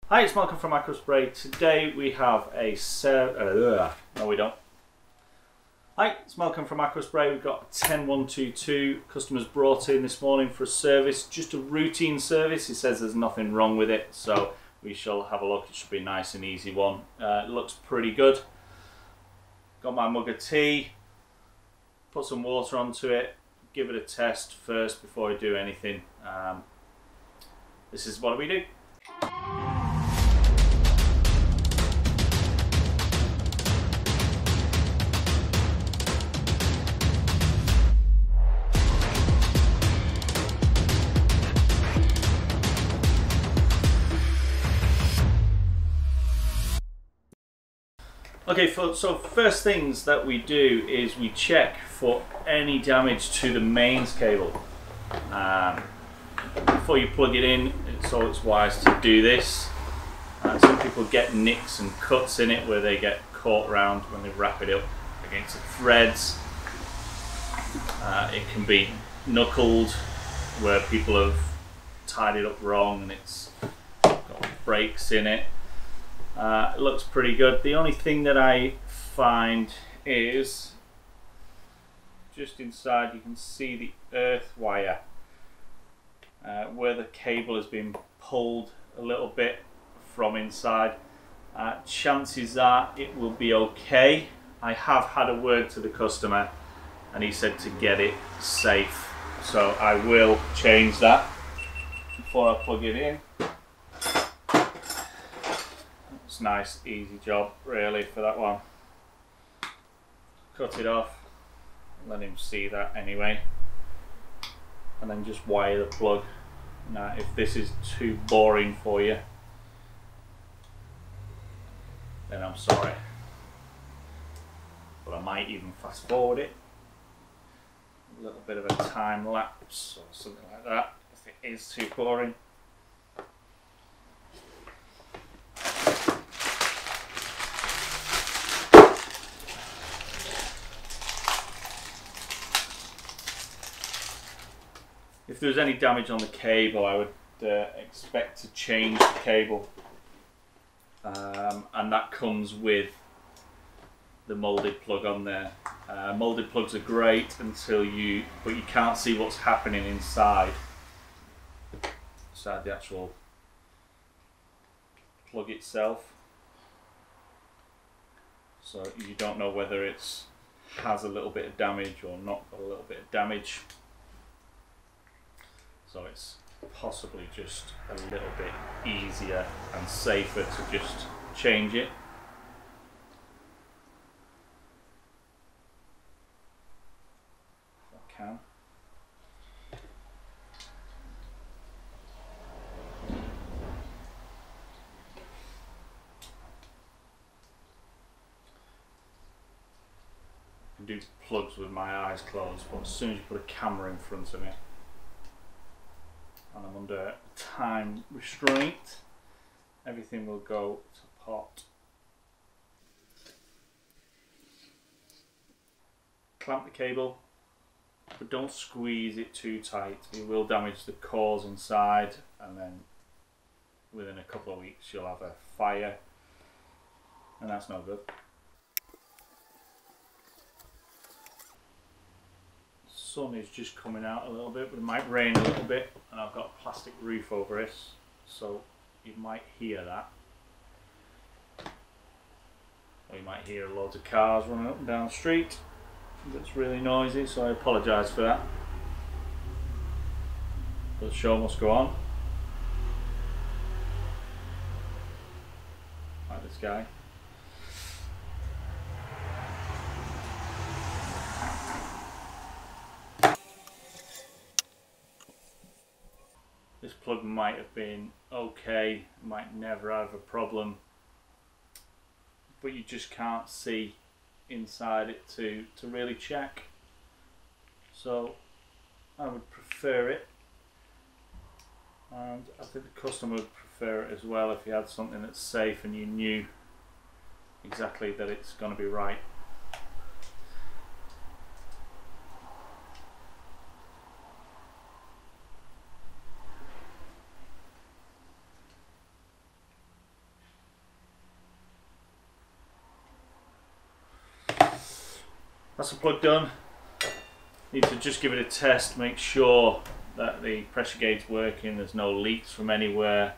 Hi, it's Malcolm from Aquaspray. Today we have a no we don't. Hi, it's Malcolm from Aquaspray. We've got a 10122 customers brought in this morning for a service, just a routine service. He says there's nothing wrong with it, so we shall have a look. It should be a nice and easy one. It looks pretty good. Got my mug of tea, put some water onto it, give it a test first before I do anything. This is what we do. Okay, so first things that we do is we check for any damage to the mains cable. Before you plug it in, it's always wise to do this. Some people get nicks and cuts in it where they get caught around when they wrap it up against the threads. It can be knuckled where people have tied it up wrong and it's got breaks in it. It looks pretty good. The only thing that I find is just inside you can see the earth wire where the cable has been pulled a little bit from inside. Chances are it will be okay. I have had a word to the customer and he said to get it safe, so I will change that before I plug it in. Nice easy job really for that one. Cut it off, let him see that anyway, and then just wire the plug. Now if this is too boring for you, then I'm sorry, but I might even fast forward it, a little bit of a time lapse or something like that if it is too boring. If there's any damage on the cable, I would expect to change the cable, and that comes with the molded plug on there. Molded plugs are great but you can't see what's happening inside the actual plug itself, so you don't know whether it has a little bit of damage or not got a little bit of damage. So it's possibly just a little bit easier and safer to just change it. If I can. I can do plugs with my eyes closed, but as soon as you put a camera in front of me, and I'm under time restraint, everything will go to pot. Clamp the cable, but don't squeeze it too tight. It will damage the cores inside, and then within a couple of weeks you'll have a fire, and that's no good. Sun is just coming out a little bit, but it might rain a little bit, and I've got a plastic roof over this, so you might hear that, or you might hear loads of cars running up and down the street. It's really noisy, so I apologise for that, but the show must go on. Like this guy. This plug might have been okay, might never have a problem, but you just can't see inside it to really check. So I would prefer it, and I think the customer would prefer it as well if you had something that's safe and you knew exactly that it's going to be right. That's the plug done. Need to just give it a test, make sure that the pressure gauge is working, there's no leaks from anywhere,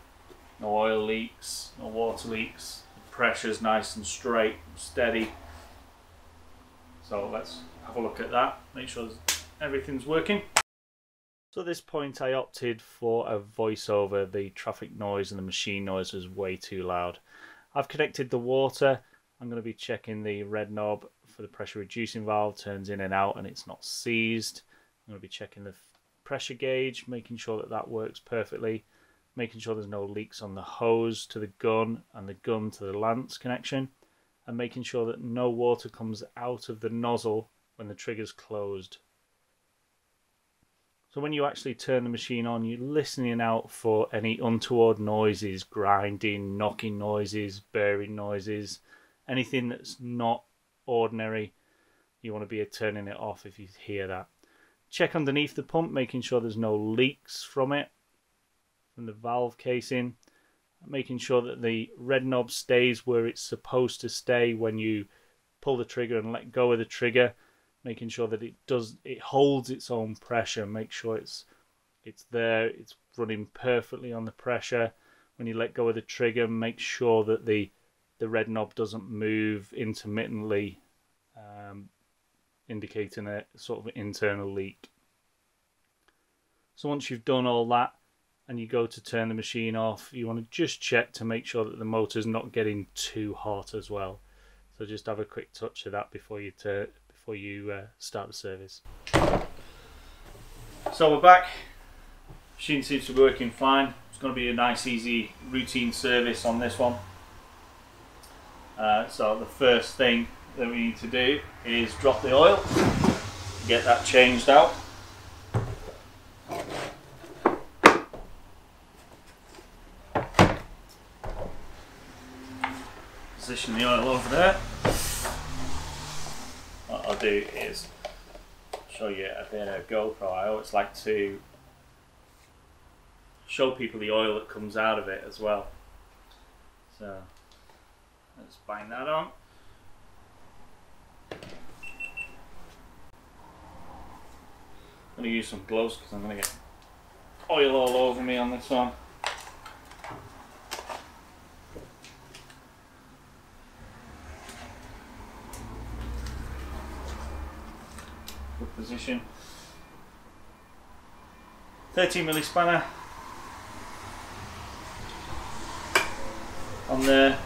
no oil leaks, no water leaks, the pressure's nice and straight, steady. So let's have a look at that, make sure everything's working. So at this point I opted for a voiceover. The traffic noise and the machine noise was way too loud. I've connected the water. I'm going to be checking the red knob for the pressure reducing valve, turns in and out and it's not seized. I'm going to be checking the pressure gauge, making sure that that works perfectly, making sure there's no leaks on the hose to the gun and the gun to the lance connection, and making sure that no water comes out of the nozzle when the trigger's closed. So when you actually turn the machine on, you're listening out for any untoward noises, grinding, knocking noises, bearing noises, anything that's not ordinary. You want to be turning it off if you hear that. Check underneath the pump, making sure there's no leaks from it, from the valve casing. Making sure that the red knob stays where it's supposed to stay when you pull the trigger and let go of the trigger. Making sure that it holds its own pressure. Make sure it's there, it's running perfectly on the pressure. When you let go of the trigger, make sure that the red knob doesn't move intermittently, indicating a sort of internal leak. So once you've done all that and you go to turn the machine off, you want to just check to make sure that the motor's not getting too hot as well. So just have a quick touch of that before you start the service. So we're back. Machine seems to be working fine. It's going to be a nice easy routine service on this one. So the first thing that we need to do is drop the oil, get that changed out. Position the oil over there. What I'll do is show you a bit of GoPro. I always like to show people the oil that comes out of it as well. So let's bind that on. I'm going to use some gloves because I'm going to get oil all over me on this one. Good position. 13mm spanner on there.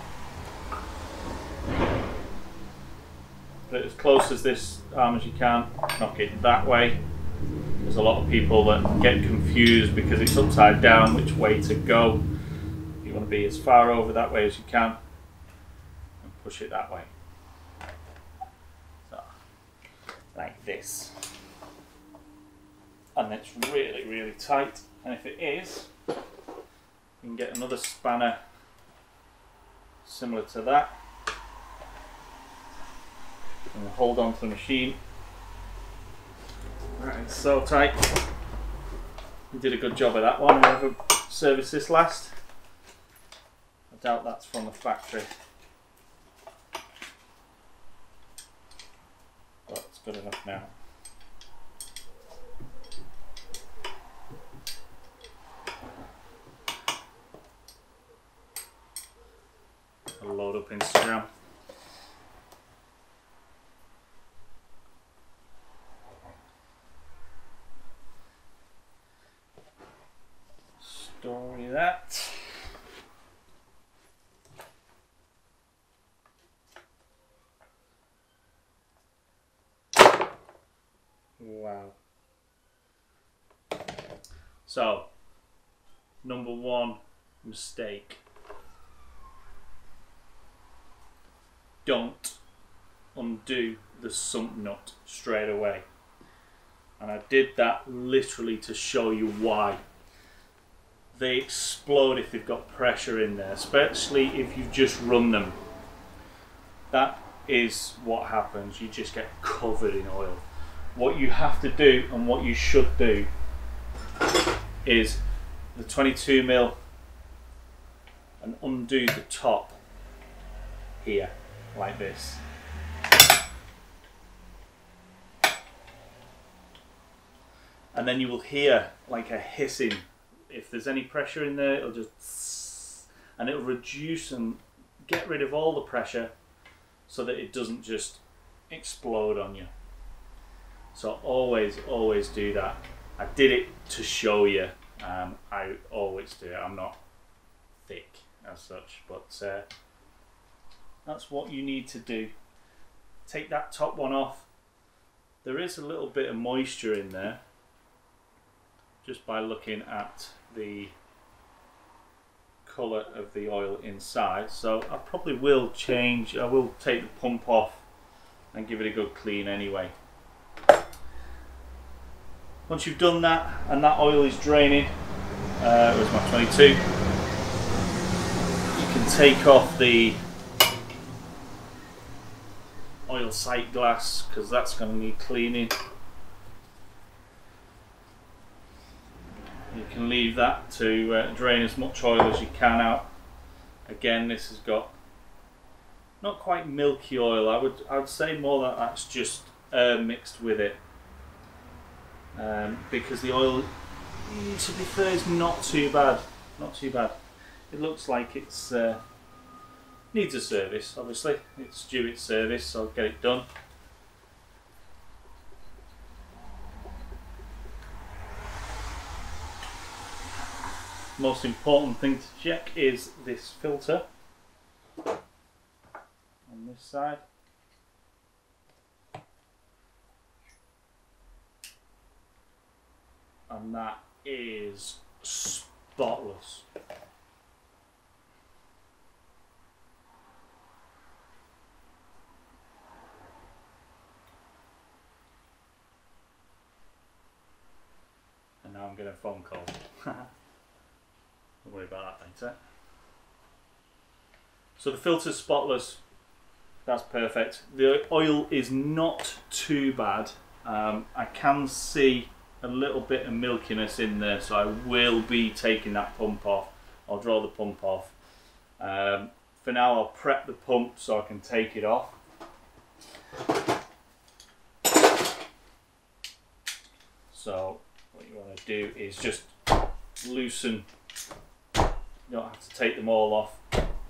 Put it as close as this arm as you can. Knock it that way. There's a lot of people that get confused because it's upside down which way to go. You want to be as far over that way as you can and push it that way. So, like this. And it's really, really tight. And if it is, you can get another spanner similar to that. And hold on to the machine. Right, it's so tight. We did a good job of that one. Whoever serviced this last. I doubt that's from the factory. But it's good enough now. I'll load up Instagram. Story that. Wow. So, number one mistake. Don't undo the sump nut straight away. And I did that literally to show you why. They explode if they've got pressure in there, especially if you just run them. That is what happens. You just get covered in oil. What you have to do and what you should do is the 22mm and undo the top here like this. and then you will hear like a hissing. If there's any pressure in there, it'll just, and it'll reduce and get rid of all the pressure so that it doesn't just explode on you. So always do that. I did it to show you. I always do it. I'm not thick as such, but that's what you need to do. Take that top one off. There is a little bit of moisture in there just by looking at the colour of the oil inside, so I probably will change. I will take the pump off and give it a good clean anyway. Once you've done that and that oil is draining, where's my 22, you can take off the oil sight glass because that's going to need cleaning. You can leave that to drain as much oil as you can out. Again, this has got not quite milky oil. I would say more that that's just mixed with it, because the oil, to be fair, is not too bad. Not too bad. It looks like it's needs a service. Obviously, it's due its service, so I'll get it done. Most important thing to check is this filter on this side. And that is spotless. And now I'm getting a phone call. Don't worry about that later. So the filter's spotless. That's perfect. The oil is not too bad. I can see a little bit of milkiness in there, so I will be taking that pump off. I'll draw the pump off. For now, I'll prep the pump so I can take it off. So what you want to do is just loosen. You don't have to take them all off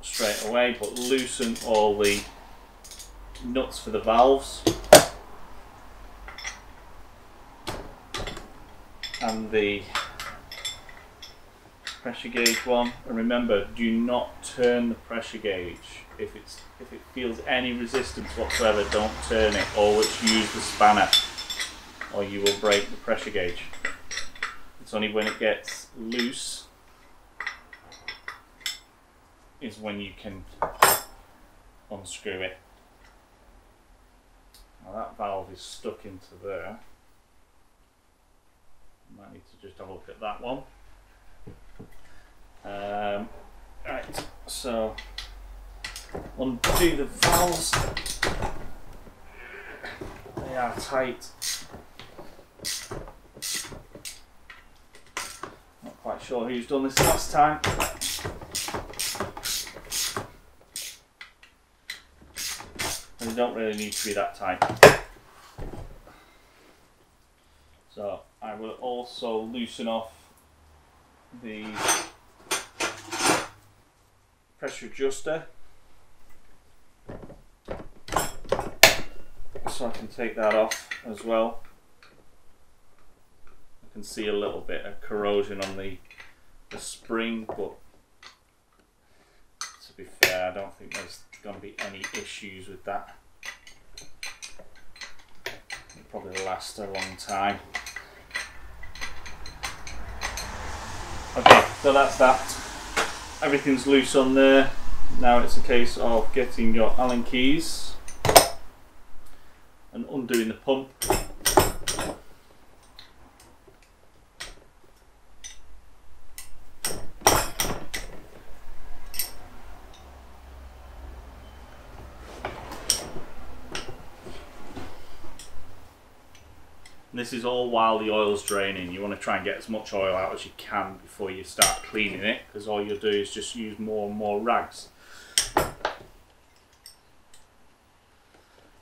straight away, but loosen all the nuts for the valves and the pressure gauge one. And remember, do not turn the pressure gauge. If it feels any resistance whatsoever, don't turn it. Always use the spanner, or you will break the pressure gauge. It's only when it gets loose is when you can unscrew it. Now that valve is stuck into there. Might need to just have a look at that one. Right, so undo the valves. They are tight. Not quite sure who's done this last time. And they don't really need to be that tight. So I will also loosen off the pressure adjuster, so I can take that off as well. I can see a little bit of corrosion on the spring, but to be fair, I don't think there's going to be any issues with that. It'll probably last a long time. Okay, so that's that. Everything's loose on there. Now it's a case of getting your Allen keys and undoing the pump. And this is all while the oil's draining. You want to try and get as much oil out as you can before you start cleaning it, because all you'll do is just use more and more rags.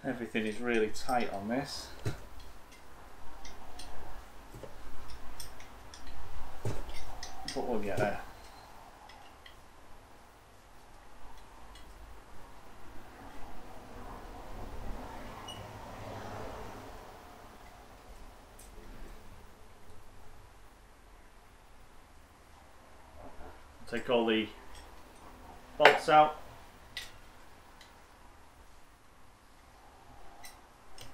Everything is really tight on this. but we'll get there. Take all the bolts out.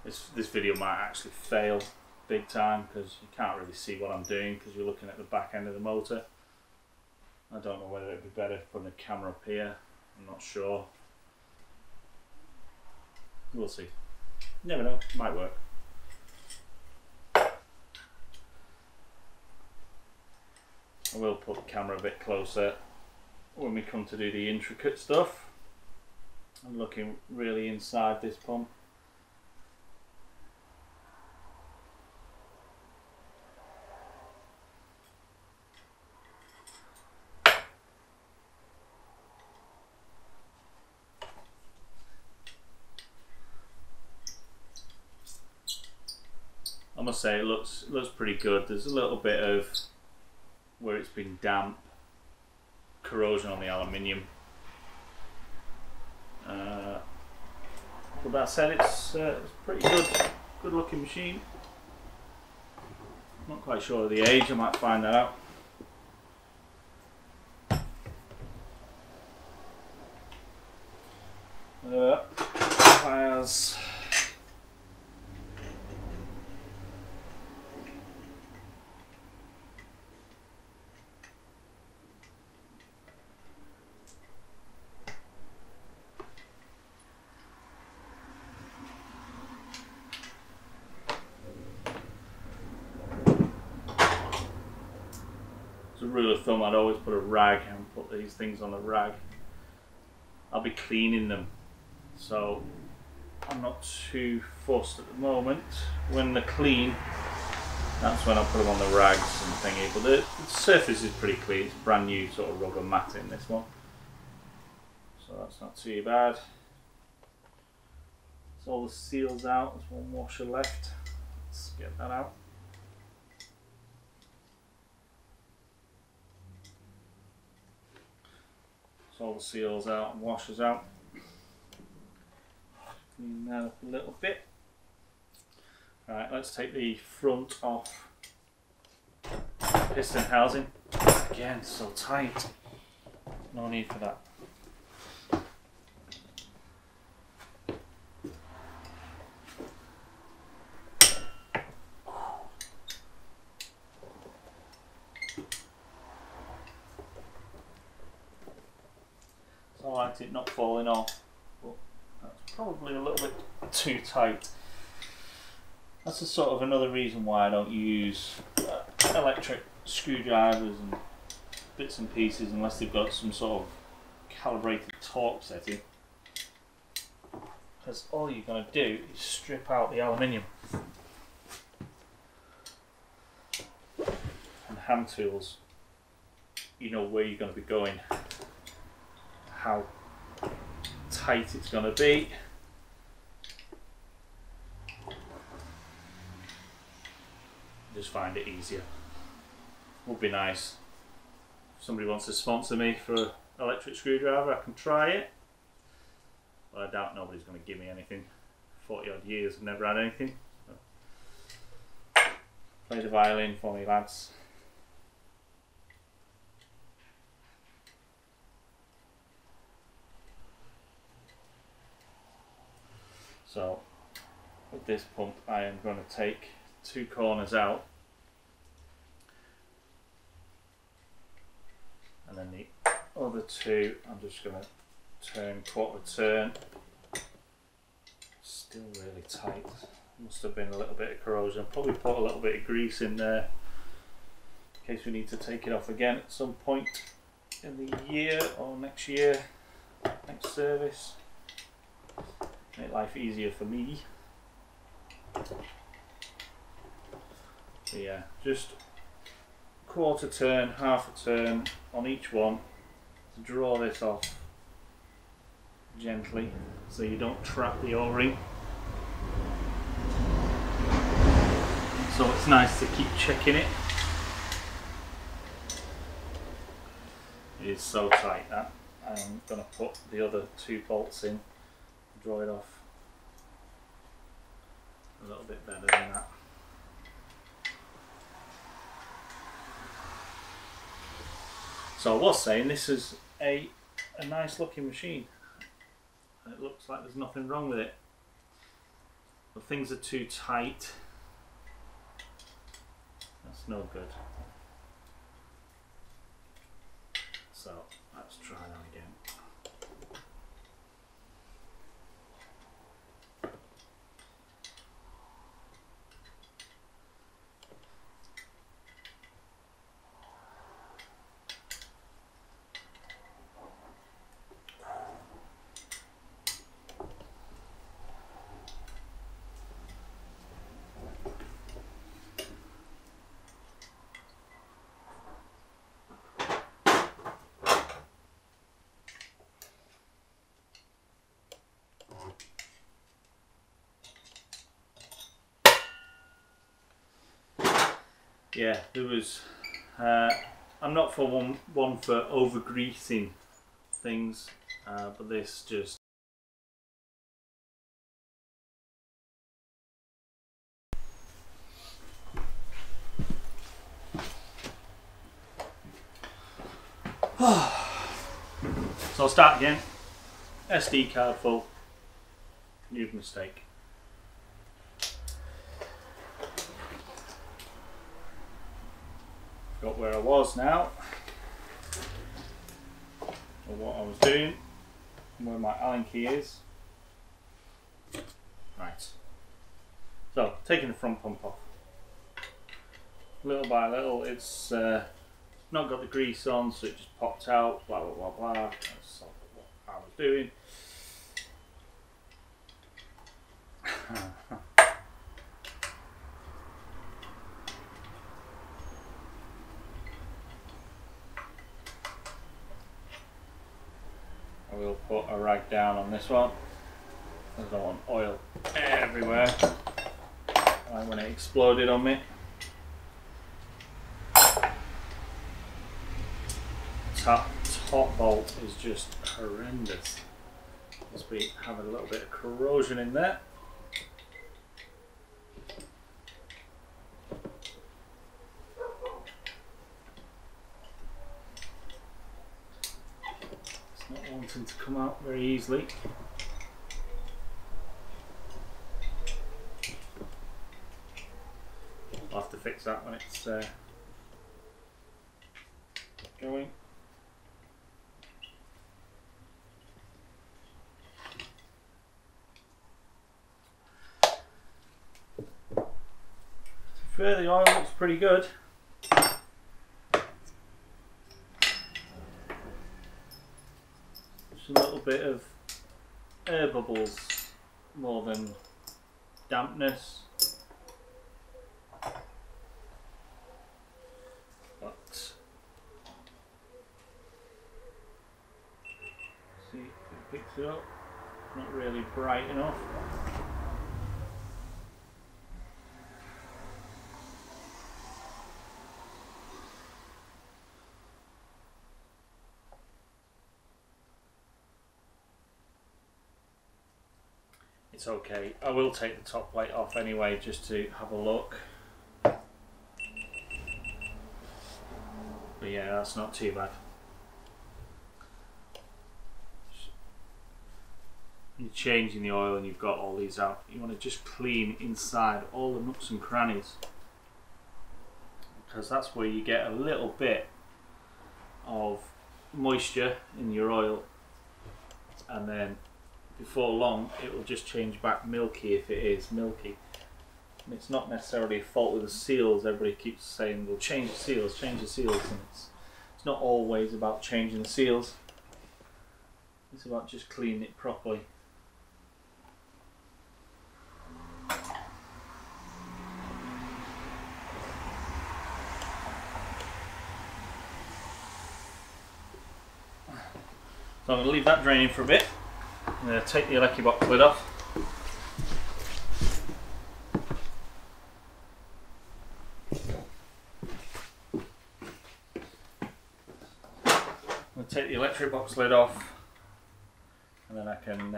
This video might actually fail big time because you can't really see what I'm doing because you're looking at the back end of the motor. I don't know whether it'd be better from the camera up here. I'm not sure. We'll see. Never know. Might work. I will put the camera a bit closer when we come to do the intricate stuff. I'm looking really inside this pump. I must say it looks pretty good. There's a little bit of where it's been damp, corrosion on the aluminium. But that said, it's pretty good looking machine. Not quite sure of the age. I might find that out. Pliers. As a rule of thumb, I'd always put a rag and put these things on a rag. I'll be cleaning them, so I'm not too fussed at the moment. When they're clean, that's when I'll put them on the rags and thingy. But the surface is pretty clean. It's brand new sort of rubber matting, this one, so that's not too bad. So all the seals out. There's one washer left. Let's get that out. So all the seals out and washers out. Clean that up a little bit. Right, let's take the front off. Piston housing. Again, so tight. No need for that. I liked it not falling off, but that's probably a little bit too tight. That's a sort of another reason why I don't use electric screwdrivers and bits and pieces unless they've got some sort of calibrated torque setting. Because all you're going to do is strip out the aluminium. And hand tools, you know where you're going to be going, how tight it's going to be. Just find it easier. Would be nice if somebody wants to sponsor me for an electric screwdriver. I can try it, but I doubt nobody's going to give me anything. 40 odd years, I've never had anything. So, play the violin for me, lads. So with this pump I am going to take two corners out, and then the other two I'm just going to turn quarter turn. Still really tight. Must have been a little bit of corrosion. Probably put a little bit of grease in there in case we need to take it off again at some point in the year or next year, next service. Make life easier for me. So yeah, just quarter turn, half a turn on each one to draw this off gently so you don't trap the O-ring. So it's nice to keep checking it. is so tight that I'm going to put the other 2 bolts in, draw it off a little bit better than that. So I was saying this is a nice looking machine. It looks like there's nothing wrong with it. But things are too tight. That's no good. So let's try that again. Yeah, there was. I'm not for one for over greasing things, but this just. So I'll start again. SD card full. Huge mistake. Got where I was now, or what I was doing, and where my Allen key is. Right. So taking the front pump off, little by little. It's not got the grease on, so it just popped out. Blah blah blah blah. That's what I was doing. I will put a rag down on this one. I don't want oil everywhere, like when it exploded on me. Top bolt is just horrendous. Must be having a little bit of corrosion in there. Not wanting to come out very easily. I'll have to fix that when it's going. To be fair, the oil looks pretty good. A little bit of air bubbles more than dampness, but see if it picks it up. Not really bright enough. It's okay. I will take the top plate off anyway, just to have a look. But yeah, that's not too bad. You're changing the oil and you've got all these out. You want to just clean inside all the nooks and crannies, because that's where you get a little bit of moisture in your oil, and then before long it will just change back milky if it is milky. And it's not necessarily a fault with the seals. Everybody keeps saying, well, change the seals, and it's not always about changing the seals. It's about just cleaning it properly. So I'm going to leave that draining for a bit. I'm going to take the Lecky box lid off. I'm going to electric box lid off, and then I can,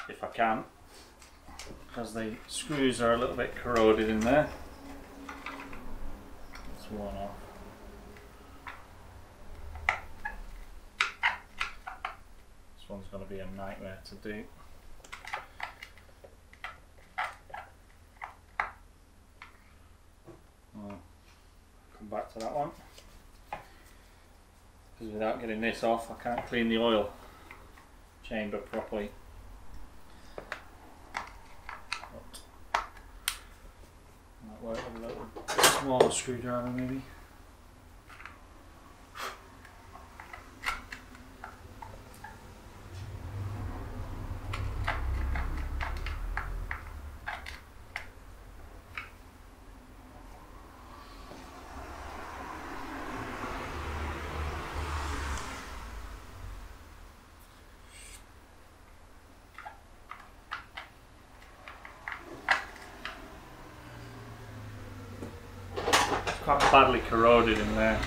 if I can, because the screws are a little bit corroded in there. That's one off. This one's going to be a nightmare to do. Come back to that one, because without getting this off I can't clean the oil chamber properly. Might work with a little smaller screwdriver maybe. Quite badly corroded in there.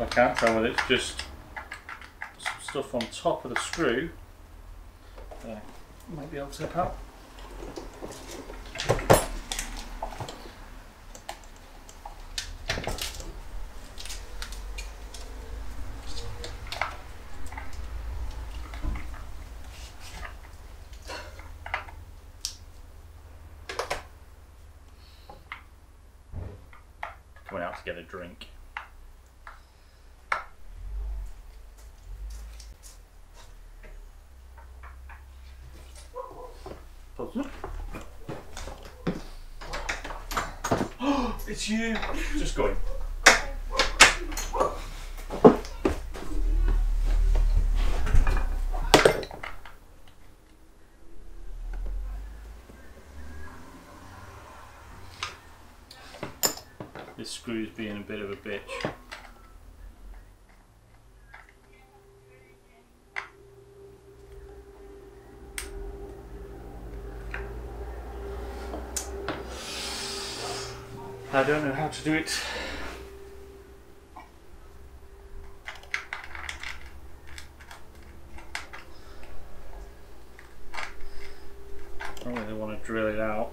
I can't tell whether it's just some stuff on top of the screw. Might be able to help out. Coming out to get a drink. Oh, it's you! Just going. This screw's being a bit of a bitch. I don't know how to do it. I don't really want to drill it out.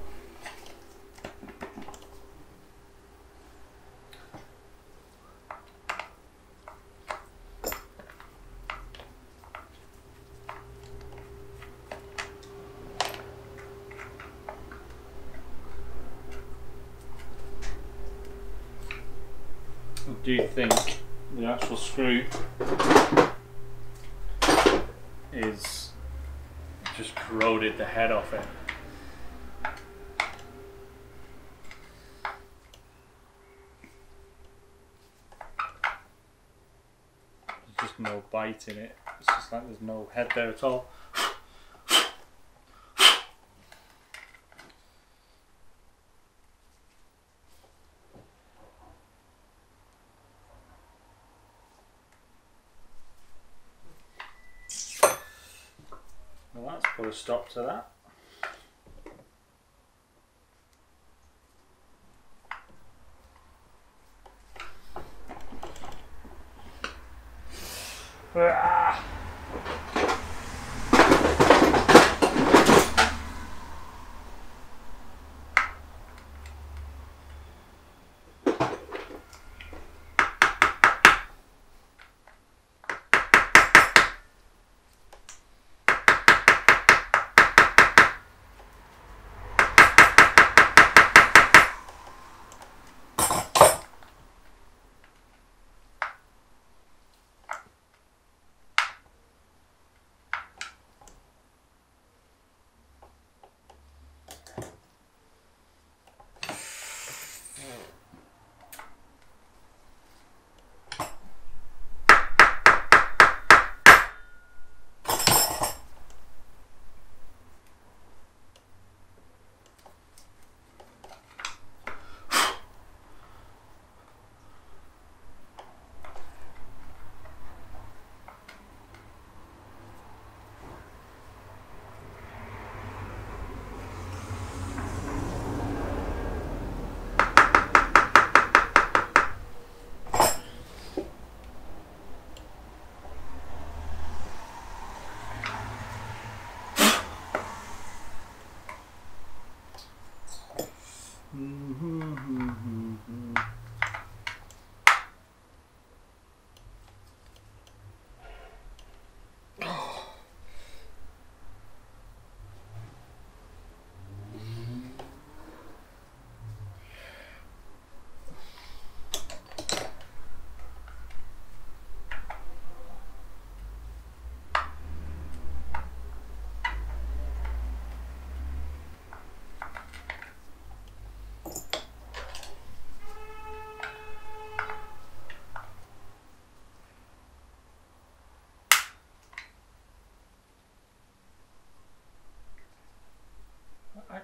I do think the actual screw is just corroded the head off it. There's just no bite in it. It's just like there's no head there at all. Well, that's put a stop to that. Ah!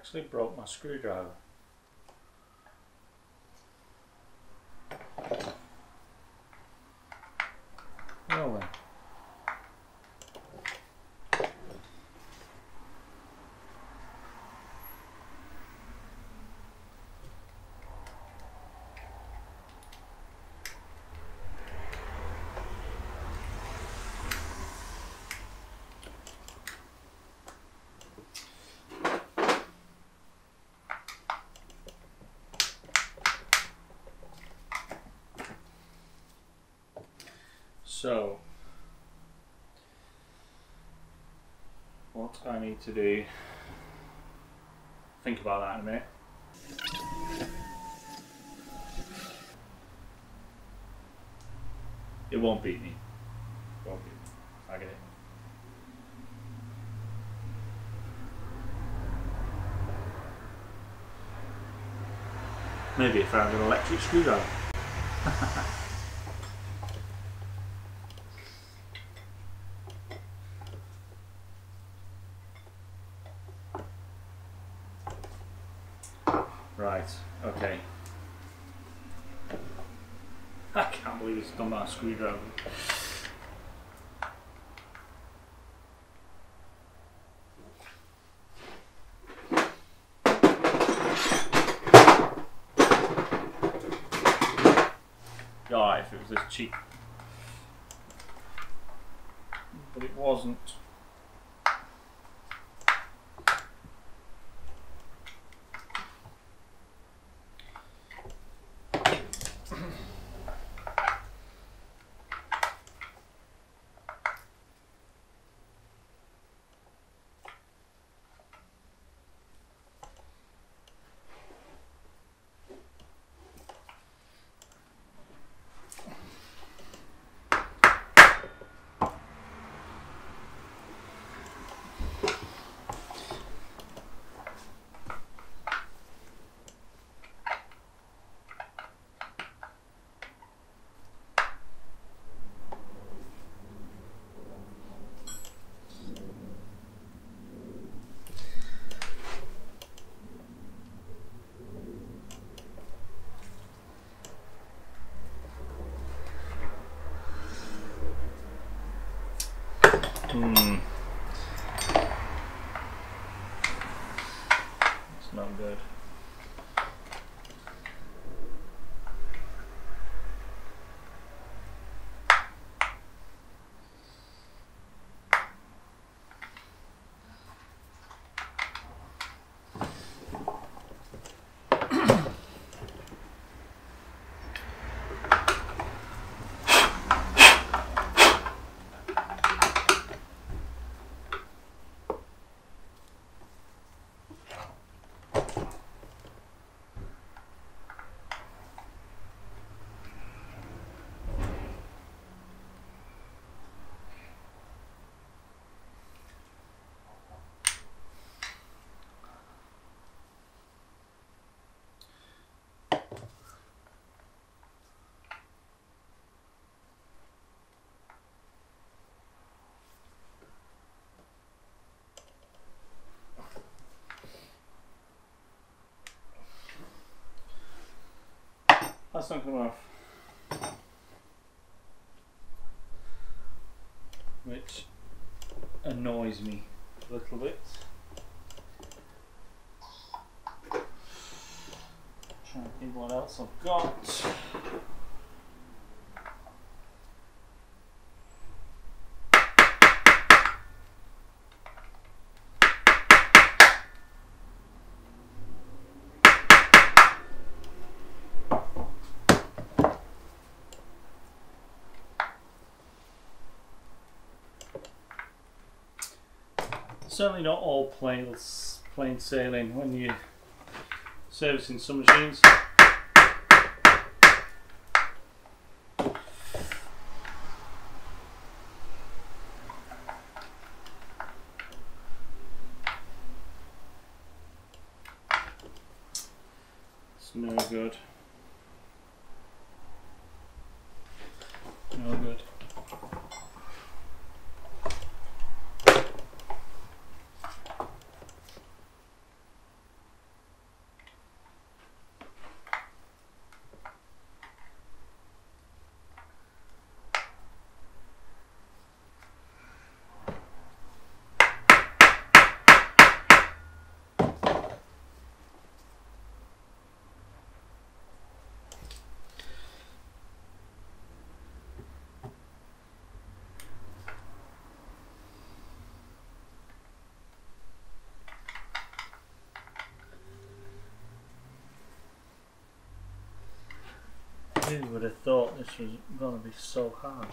actually broke my screwdriver. Well then. So, what I need to do, think about that in a minute. It won't beat me. It won't beat me. I get it. Maybe if I had an electric screwdriver. Right, okay. I can't believe it's done by a screwdriver. Alright, if it was this cheap. But it wasn't. It's not good. That's not coming off. Which annoys me a little bit. Trying to think what else I've got. Certainly not all plain sailing when you're servicing some machines. It's no good. No good. would have thought this was going to be so hard.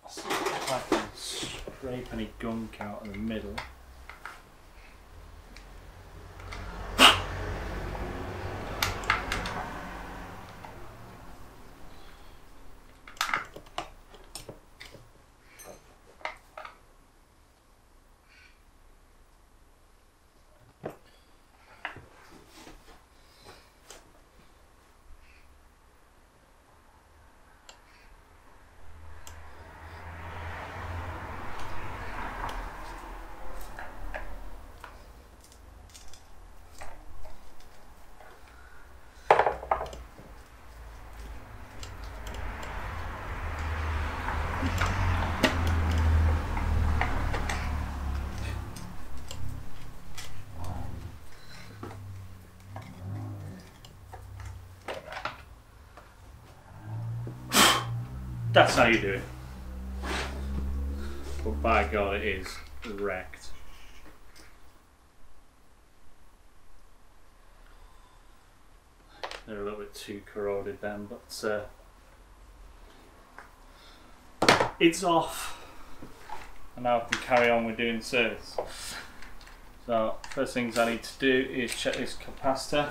See if I can scrape any gunk out in the middle. That's how you do it. But by God, it is wrecked. They're a little bit too corroded then, but it's off. And now I can carry on with doing the service. So, first things I need to do is check this capacitor.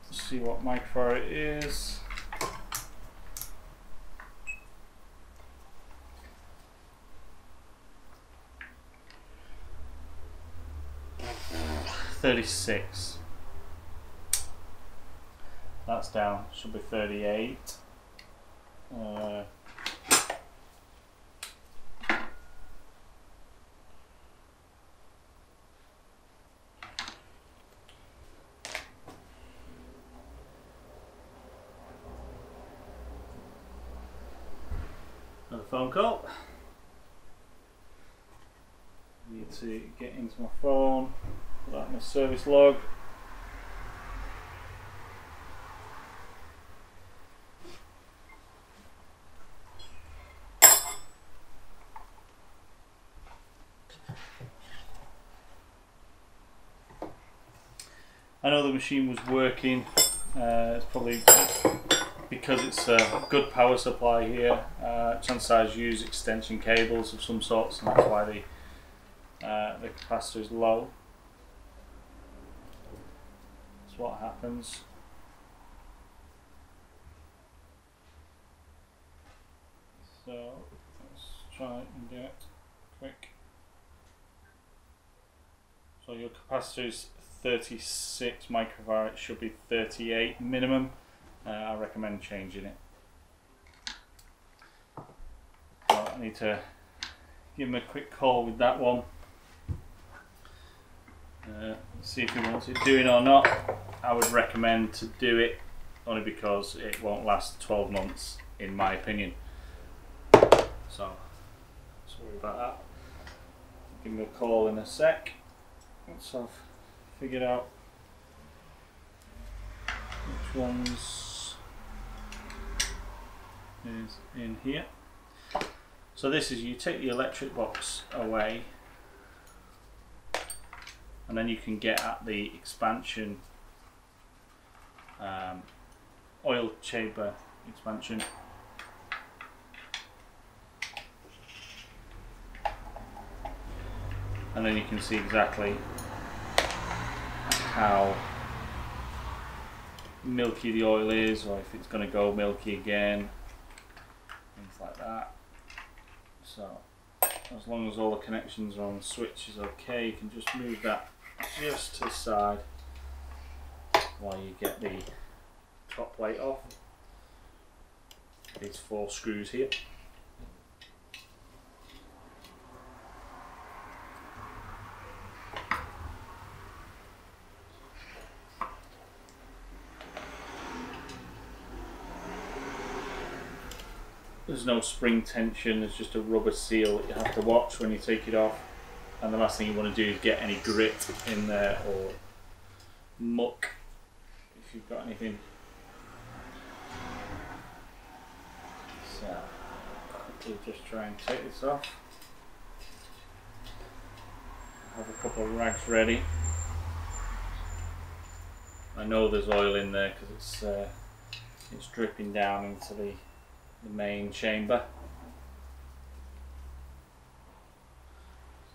See what microfarad it is. $36. That's down. Should be 38. Another phone call. Need to get into my phone, put that in my service log. I know the machine was working. It's probably because it's a good power supply here. Chances are use extension cables of some sorts, and that's why the capacitor is low. That's what happens. So let's try and do it quick. So your capacitor is 36 microfarad, it should be 38 minimum. I recommend changing it. So I need to give him a quick call with that one. See if he wants it doing or not. I would recommend to do it only because it won't last 12 months in my opinion. So sorry about that. Give him a call in a sec. Once I've figured out which ones is in here. So this is, you take the electric box away and then you can get at the expansion oil chamber expansion. and then you can see exactly how milky the oil is, or if it's going to go milky again, things like that. So as long as all the connections are on the switch is okay, you can just move that just to the side while you get the top plate off. These 4 screws here. There's no spring tension, there's just a rubber seal that you have to watch when you take it off. And the last thing you want to do is get any grit in there or muck if you've got anything. So, quickly just try and take this off. Have a couple of rags ready. I know there's oil in there because it's dripping down into the main chamber.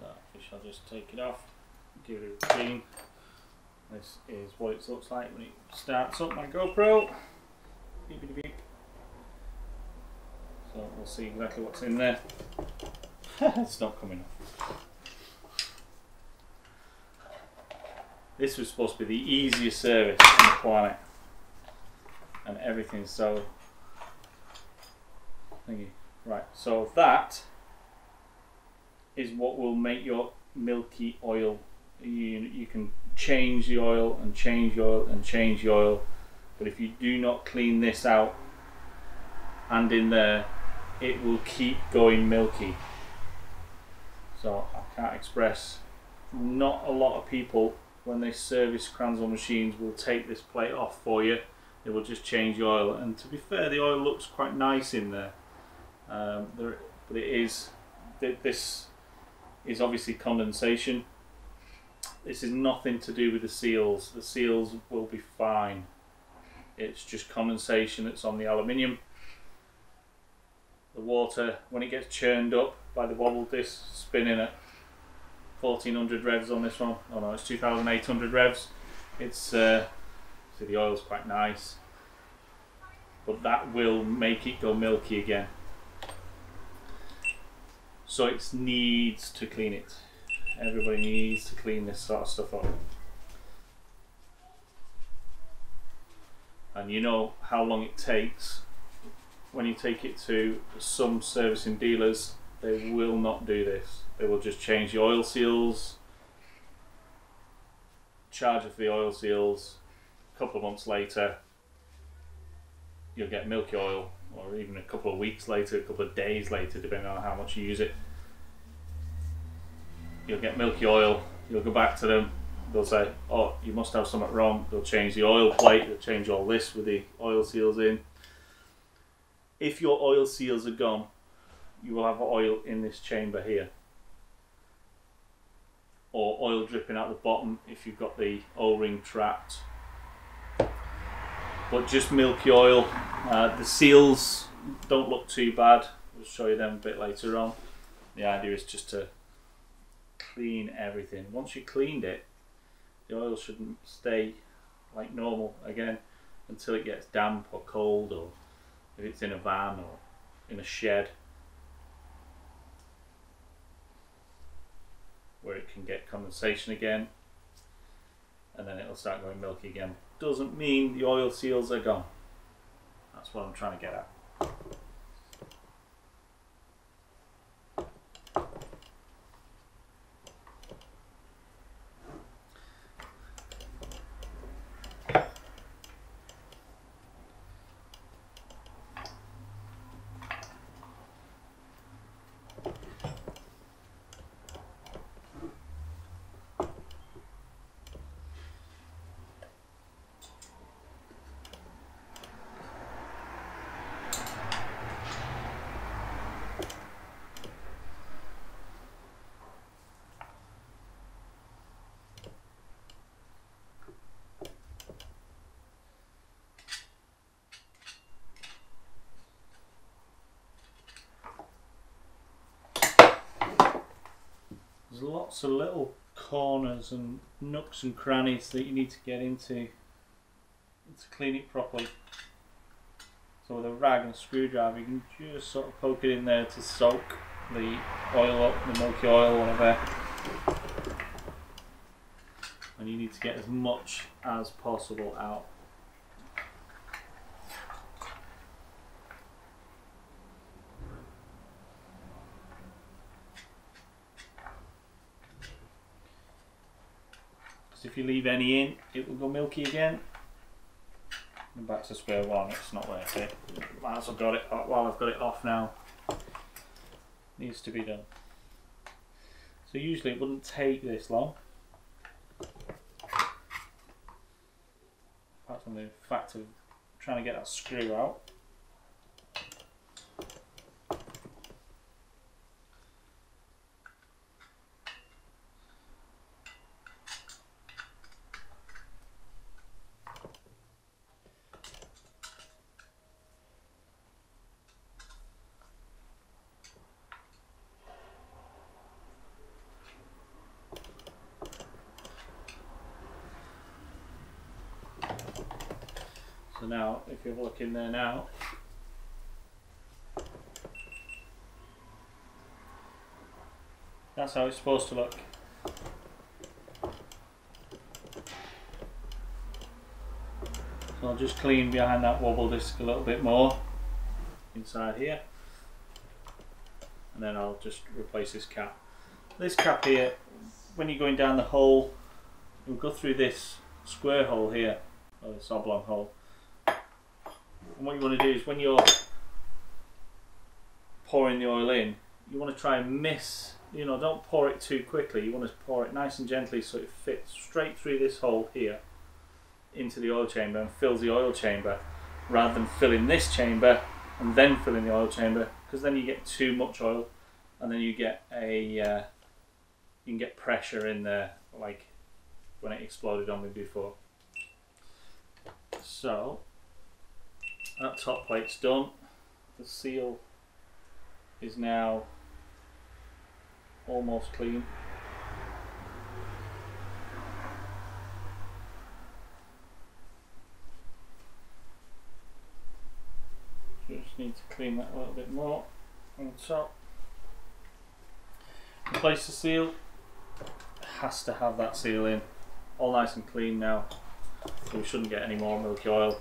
So I shall just take it off, give it a clean. This is what it looks like when it starts up my GoPro. Beep, beep, beep. So we'll see exactly what's in there. It's not coming off. This was supposed to be the easiest service on the planet, and everything's so thingy. Right, so that is what will make your milky oil. You can change the oil and change the oil and change the oil, but if you do not clean this out and in there, it will keep going milky. So I can't express, not a lot of people when they service Kranzle machines will take this plate off for you. They will just change the oil, and to be fair, the oil looks quite nice in there. But it is, this is obviously condensation. This is nothing to do with the seals. The seals will be fine. It's just condensation that's on the aluminium. The water, when it gets churned up by the wobble disc spinning at 1400 revs on this one, oh no, it's 2800 revs. It's so the oil's quite nice, but that will make it go milky again. So it needs to clean it. Everybody needs to clean this sort of stuff up. And you know how long it takes when you take it to some servicing dealers. They will not do this. They will just change the oil seals, charge you for the oil seals. A couple of months later, you'll get milky oil, or even a couple of weeks later, a couple of days later, depending on how much you use it. You'll get milky oil, you'll go back to them, they'll say, oh, you must have something wrong. They'll change the oil plate, they'll change all this with the oil seals in. If your oil seals are gone, you will have oil in this chamber here, or oil dripping out the bottom if you've got the O-ring trapped. But just milky oil. The seals don't look too bad. We'll show you them a bit later on. The idea is just to clean everything. Once you cleaned it, the oil shouldn't stay like normal again until it gets damp or cold, or if it's in a van or in a shed where it can get condensation again, and then it'll start going milky again. Doesn't mean the oil seals are gone. That's what I'm trying to get at. there's lots of little corners and nooks and crannies that you need to get into to clean it properly. So with a rag and screwdriver you can just sort of poke it in there to soak the oil up, the milky oil, whatever. And you need to get as much as possible out. Because if you leave any in, it will go milky again. And back to square one, it's not worth it. Might as well got it while I've got it off now. Needs to be done. So usually it wouldn't take this long. Apart from the fact of trying to get that screw out. So now, if you have a look in there now, that's how it's supposed to look. So I'll just clean behind that wobble disc a little bit more inside here, and then I'll just replace this cap. This cap here, when you're going down the hole, you'll go through this square hole here, or this oblong hole. And what you want to do is when you're pouring the oil in, you want to try and miss, you know, don't pour it too quickly. You want to pour it nice and gently so it fits straight through this hole here into the oil chamber and fills the oil chamber, rather than filling this chamber and then filling the oil chamber, because then you get too much oil and then you get a you can get pressure in there like when it exploded on me before. So that top plate's done. The seal is now almost clean. Just need to clean that a little bit more on the top. Replace the seal. It has to have that seal in. All nice and clean now. So we shouldn't get any more milky oil.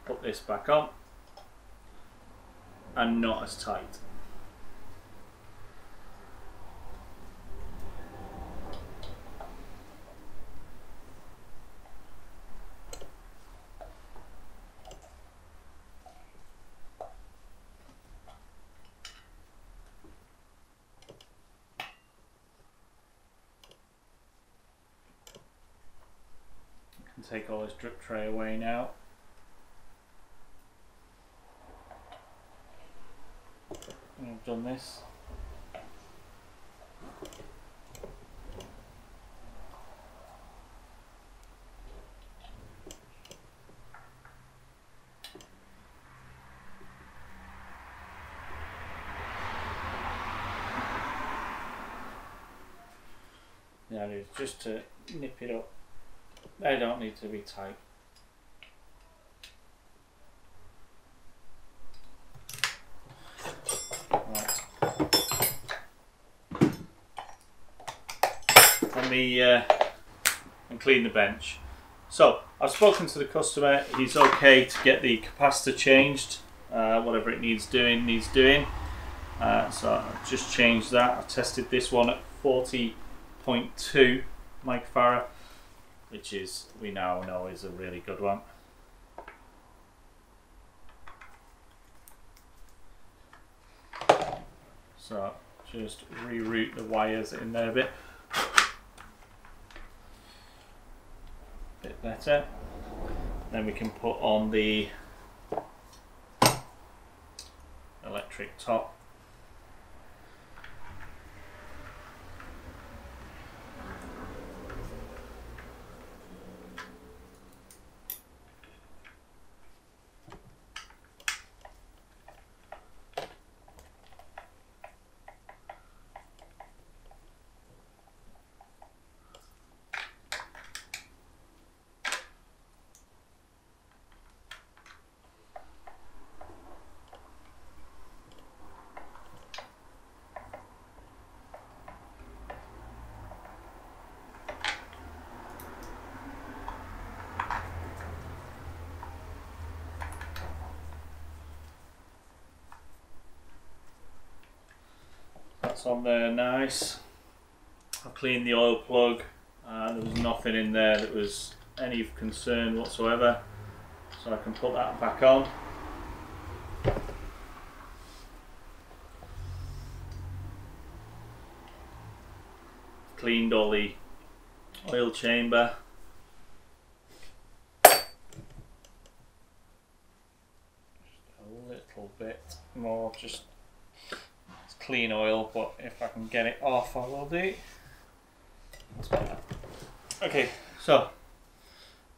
Put this back on, and not as tight. I can take all this drip tray away now. I've done this. Now it's just to nip it up. They don't need to be tight. And clean the bench. So I've spoken to the customer. He's okay to get the capacitor changed. Whatever it needs doing, so I've just changed that. I've tested this one at 40.2 microfarad, which is, we now know, is a really good one. So just reroute the wires in there a bit better. Then we can put on the electric top. That's on there nice. I've cleaned the oil plug. There was nothing in there that was any concern whatsoever, so I can put that back on. Cleaned all the oil chamber. Just a little bit more, just it's clean oil, but if I can get it off I will do. Okay, so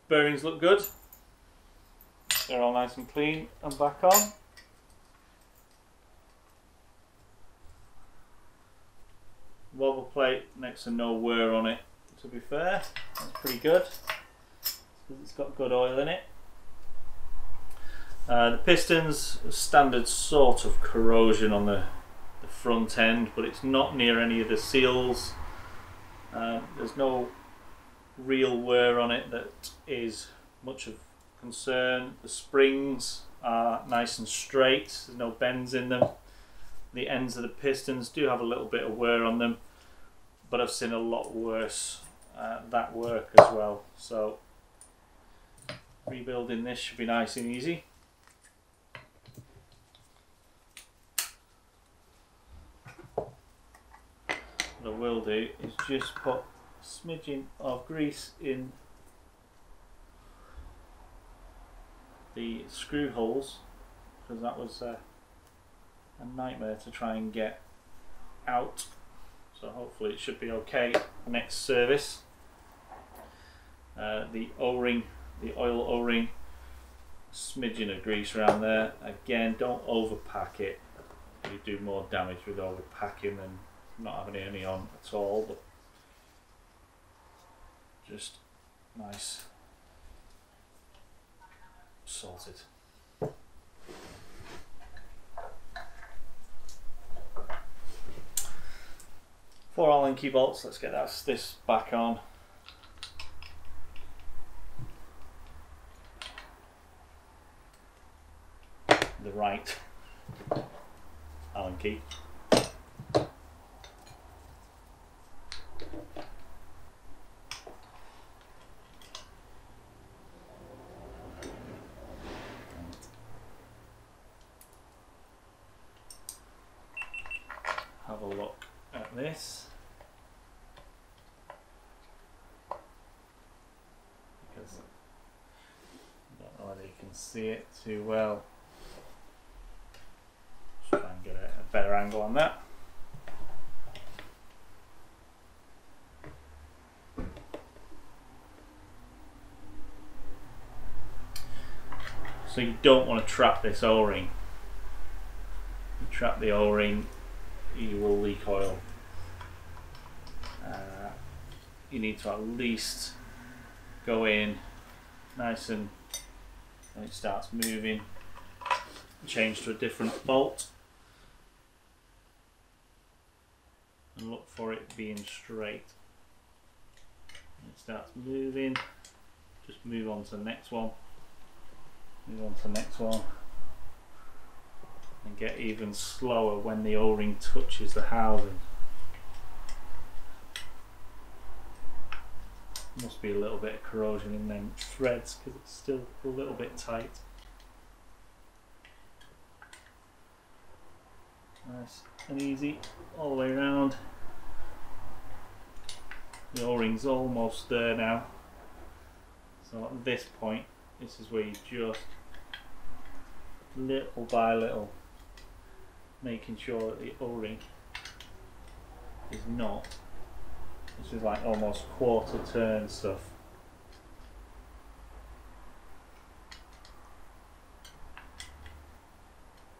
bearings look good. They're all nice and clean and back on. Wobble plate, next to no wear on it, to be fair. That's pretty good because it's got good oil in it. The pistons, standard sort of corrosion on the front end, but it's not near any of the seals. There's no real wear on it that is much of concern. The springs are nice and straight, there's no bends in them. The ends of the pistons do have a little bit of wear on them, but I've seen a lot worse that work as well. So rebuilding this should be nice and easy. What I will do is just put a smidgen of grease in the screw holes, because that was a nightmare to try and get out, so hopefully it should be okay next service. The O-ring, the oil O-ring, smidgen of grease around there. Again, don't overpack it. You do more damage with overpacking than not having any on at all, but just nice, sorted. 4 Allen key bolts. Let's get this back on. The right Allen key. Have a look at this, because I don't know whether you can see it too well. Just try and get a better angle on that. So you don't want to trap this O-ring. You trap the O-ring, you will leak oil. You need to at least go in nice and when it starts moving, change to a different bolt and look for it being straight. When it starts moving, just move on to the next one, move on to the next one, and get even slower when the O-ring touches the housing. Must be a little bit of corrosion in them threads because it's still a little bit tight. Nice and easy all the way around. The O-ring's almost there now. So at this point, this is where you just little by little making sure that the O-ring is not. This is like almost quarter turn stuff.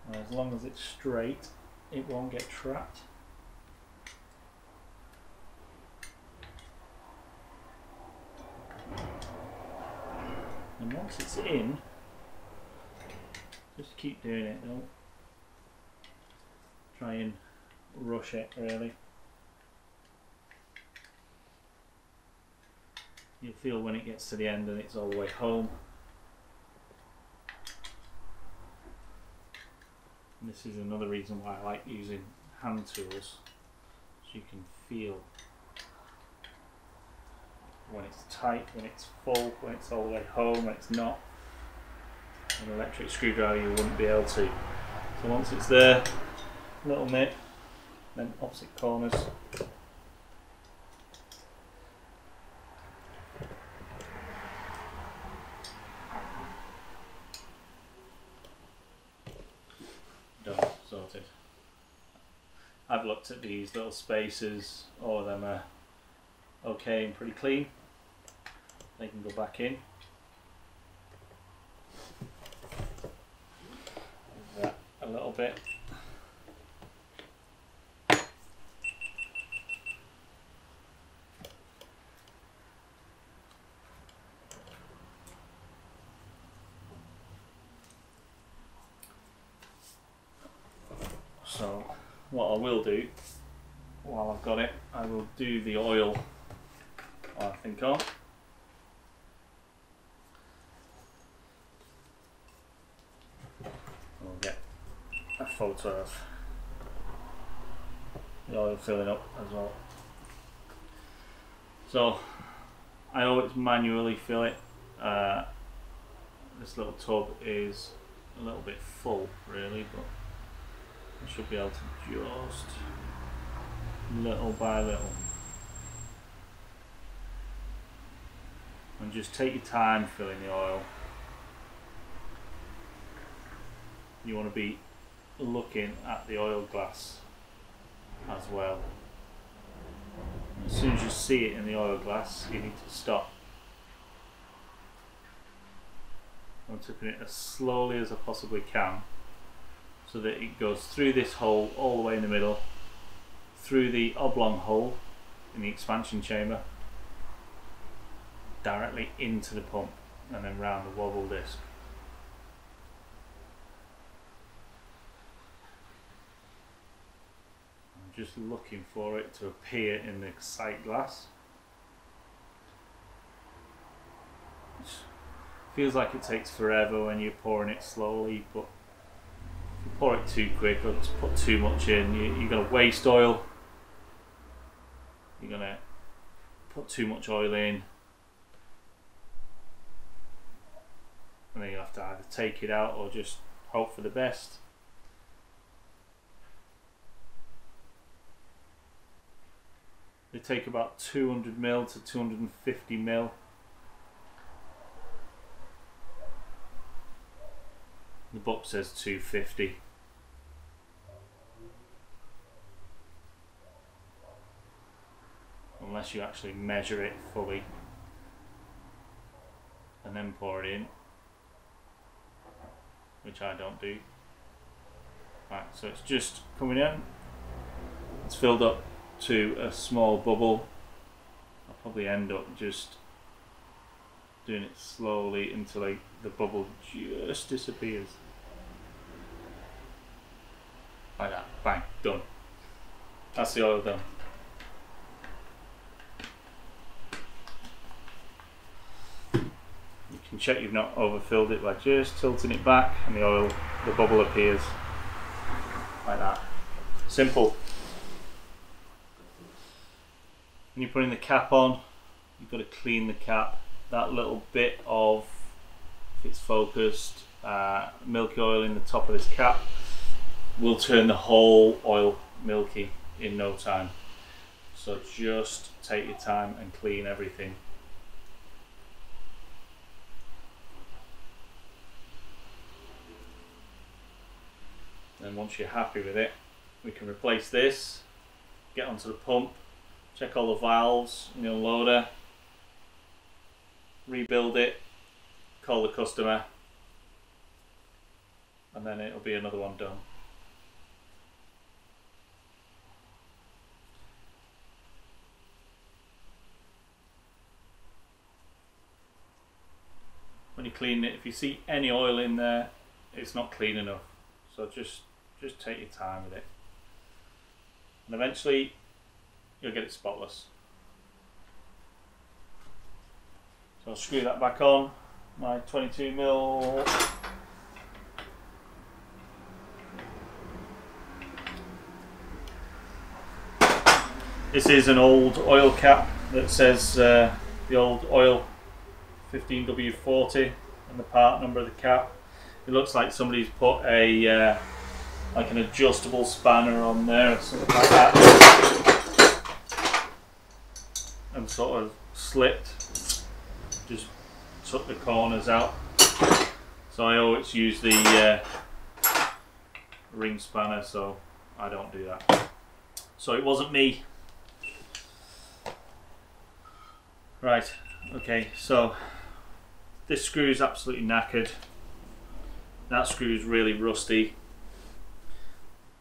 And as long as it's straight, it won't get trapped. And once it's in, just keep doing it. Don't try and rush it really. You'll feel when it gets to the end and it's all the way home. And this is another reason why I like using hand tools, you can feel when it's tight, when it's full, when it's all the way home, when it's not. With an electric screwdriver you wouldn't be able to. So once it's there, little nip, then opposite corners. Done, sorted. I've looked at these little spaces, all of them are okay and pretty clean. They can go back in. Move that a little bit. So what I will do, while I've got it, I will do the oil, I think, on. We'll get a photo of the oil filling up as well. So I always manually fill it. This little tub is a little bit full really, but I should be able to just little by little. And just take your time filling the oil. You want to be looking at the oil glass as well. As soon as you see it in the oil glass, you need to stop. I'm tipping it as slowly as I possibly can, so that it goes through this hole all the way in the middle, through the oblong hole in the expansion chamber, directly into the pump, and then round the wobble disc. I'm just looking for it to appear in the sight glass. It feels like it takes forever when you're pouring it slowly, but if you pour it too quick or just put too much in, you're going to waste oil. You're going to put too much oil in, and then you have to either take it out or just hope for the best. They take about 200 ml to 250 ml. The book says 250. Unless you actually measure it fully and then pour it in, which I don't do. Right, so it's just coming in. It's filled up to a small bubble. I'll probably end up just doing it slowly until the bubble just disappears. Like that, bang, done. That's the oil done. You can check you've not overfilled it by just tilting it back, and the bubble appears. Like that. Simple. When you're putting the cap on, you've got to clean the cap. That little bit of, if it's focused, milky oil in the top of this cap will turn the whole oil milky in no time. So just take your time and clean everything. And once you're happy with it, we can replace this, get onto the pump, check all the valves in the unloader, rebuild it, call the customer, and then it'll be another one done. When you clean it, if you see any oil in there, it's not clean enough. So just take your time with it. And eventually you'll get it spotless. So I'll screw that back on, my 22mm. This is an old oil cap that says the old oil 15W40 and the part number of the cap. It looks like somebody's put a like an adjustable spanner on there or something like that, and sort of slipped, just took the corners out. So I always use the ring spanner, so I don't do that. So it wasn't me. Right, okay, so this screw is absolutely knackered. That screw is really rusty.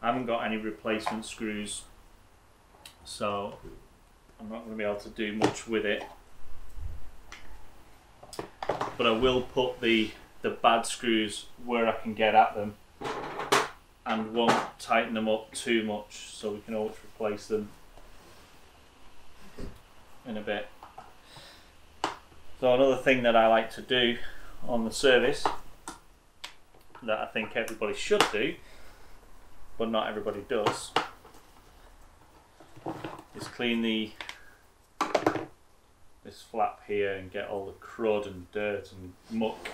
I haven't got any replacement screws, so I'm not going to be able to do much with it. But I will put the bad screws where I can get at them and won't tighten them up too much, so we can always replace them in a bit. So another thing that I like to do on the service, that I think everybody should do, but not everybody does, is clean this flap here and get all the crud and dirt and muck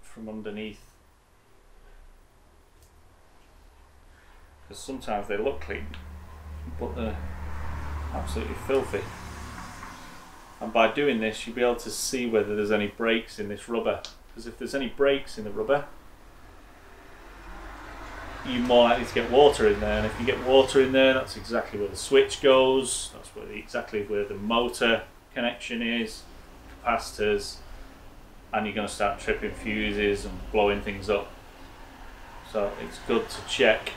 from underneath, because sometimes they look clean but they're absolutely filthy. And by doing this, you'll be able to see whether there's any breaks in this rubber, because if there's any breaks in the rubber, you're more likely to get water in there, and if you get water in there, that's exactly where the switch goes, that's exactly where the motor connection is, capacitors, and you're going to start tripping fuses and blowing things up. So it's good to check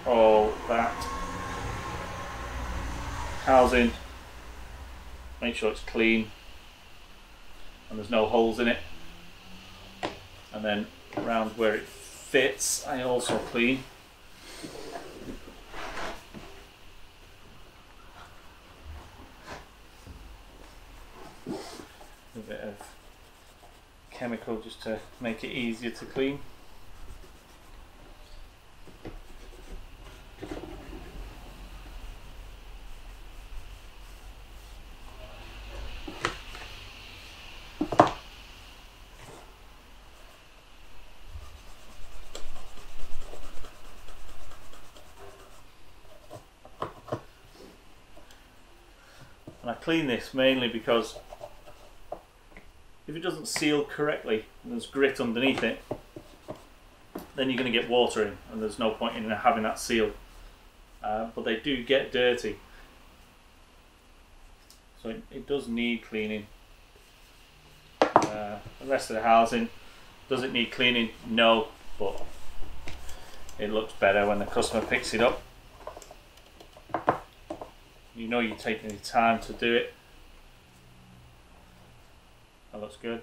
all that housing, make sure it's clean and there's no holes in it, and then around where it fits I also clean. A bit of chemical just to make it easier to clean. And I clean this mainly because if it doesn't seal correctly and there's grit underneath it, then you're going to get water in and there's no point in having that sealed. But they do get dirty, so it does need cleaning. The rest of the housing, does it need cleaning? No, but it looks better when the customer picks it up. You know you're taking the time to do it. That looks good.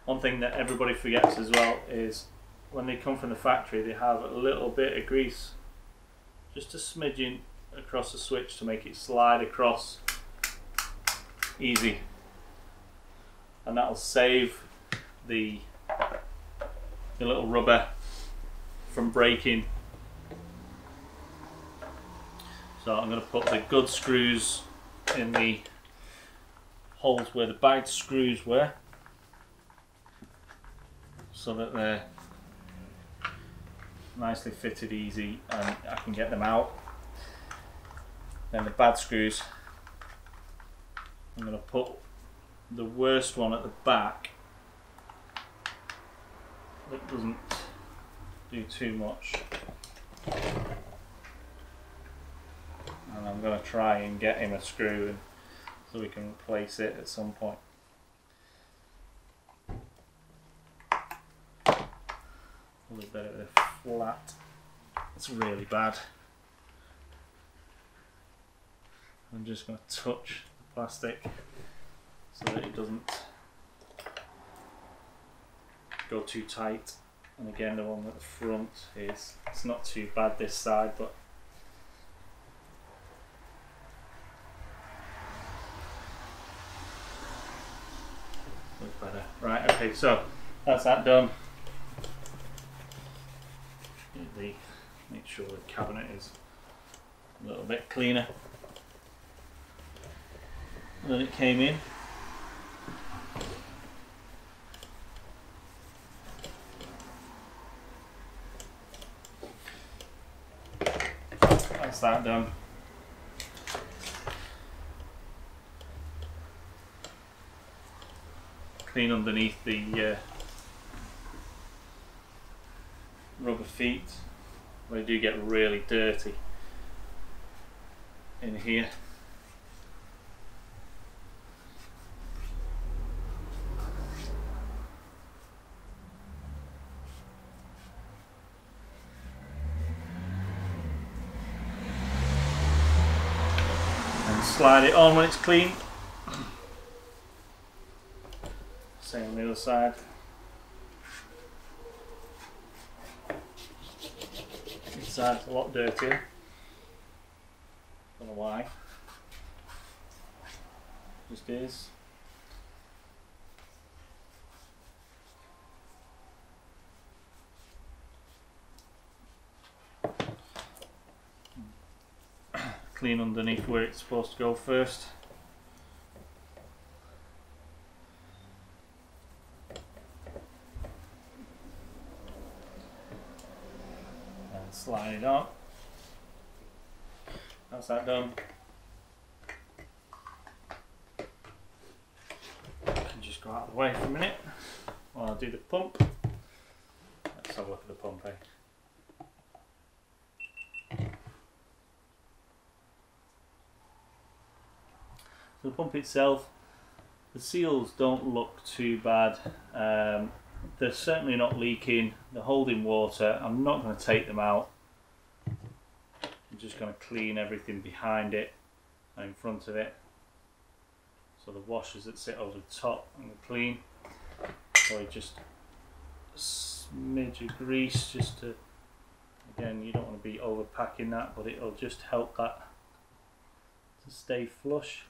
One thing that everybody forgets as well is when they come from the factory, they have a little bit of grease, just a smidgen across the switch to make it slide across easy, and that'll save the little rubber from breaking. So I'm going to put the good screws in the holes where the bad screws were, so that they're nicely fitted easy and I can get them out. Then the bad screws, I'm going to put the worst one at the back that doesn't do too much. and I'm going to try and get him a screw in so we can replace it at some point. Probably better with a flat. It's really bad. I'm just going to touch the plastic so that it doesn't go too tight. And again, the one at the front it's not too bad this side, but looks better. Right, okay, so that's that done. Make sure the cabinet is a little bit cleaner than it came in. That's that done. Clean underneath the rubber feet. They do get really dirty in here. And slide it on when it's clean. Same on the other side. Side's a lot dirtier. Don't know why. Just is. Clean underneath where it's supposed to go first. Slide it on. That's that done. I can just go out of the way for a minute while I do the pump. Let's have a look at the pump, eh? So the pump itself, the seals don't look too bad. They're certainly not leaking. They're holding water. I'm not going to take them out. I'm just going to clean everything behind it and in front of it. So the washers that sit over the top I'm going to clean. So just a smidge of grease just to, again, you don't want to be overpacking that, but it'll just help that to stay flush.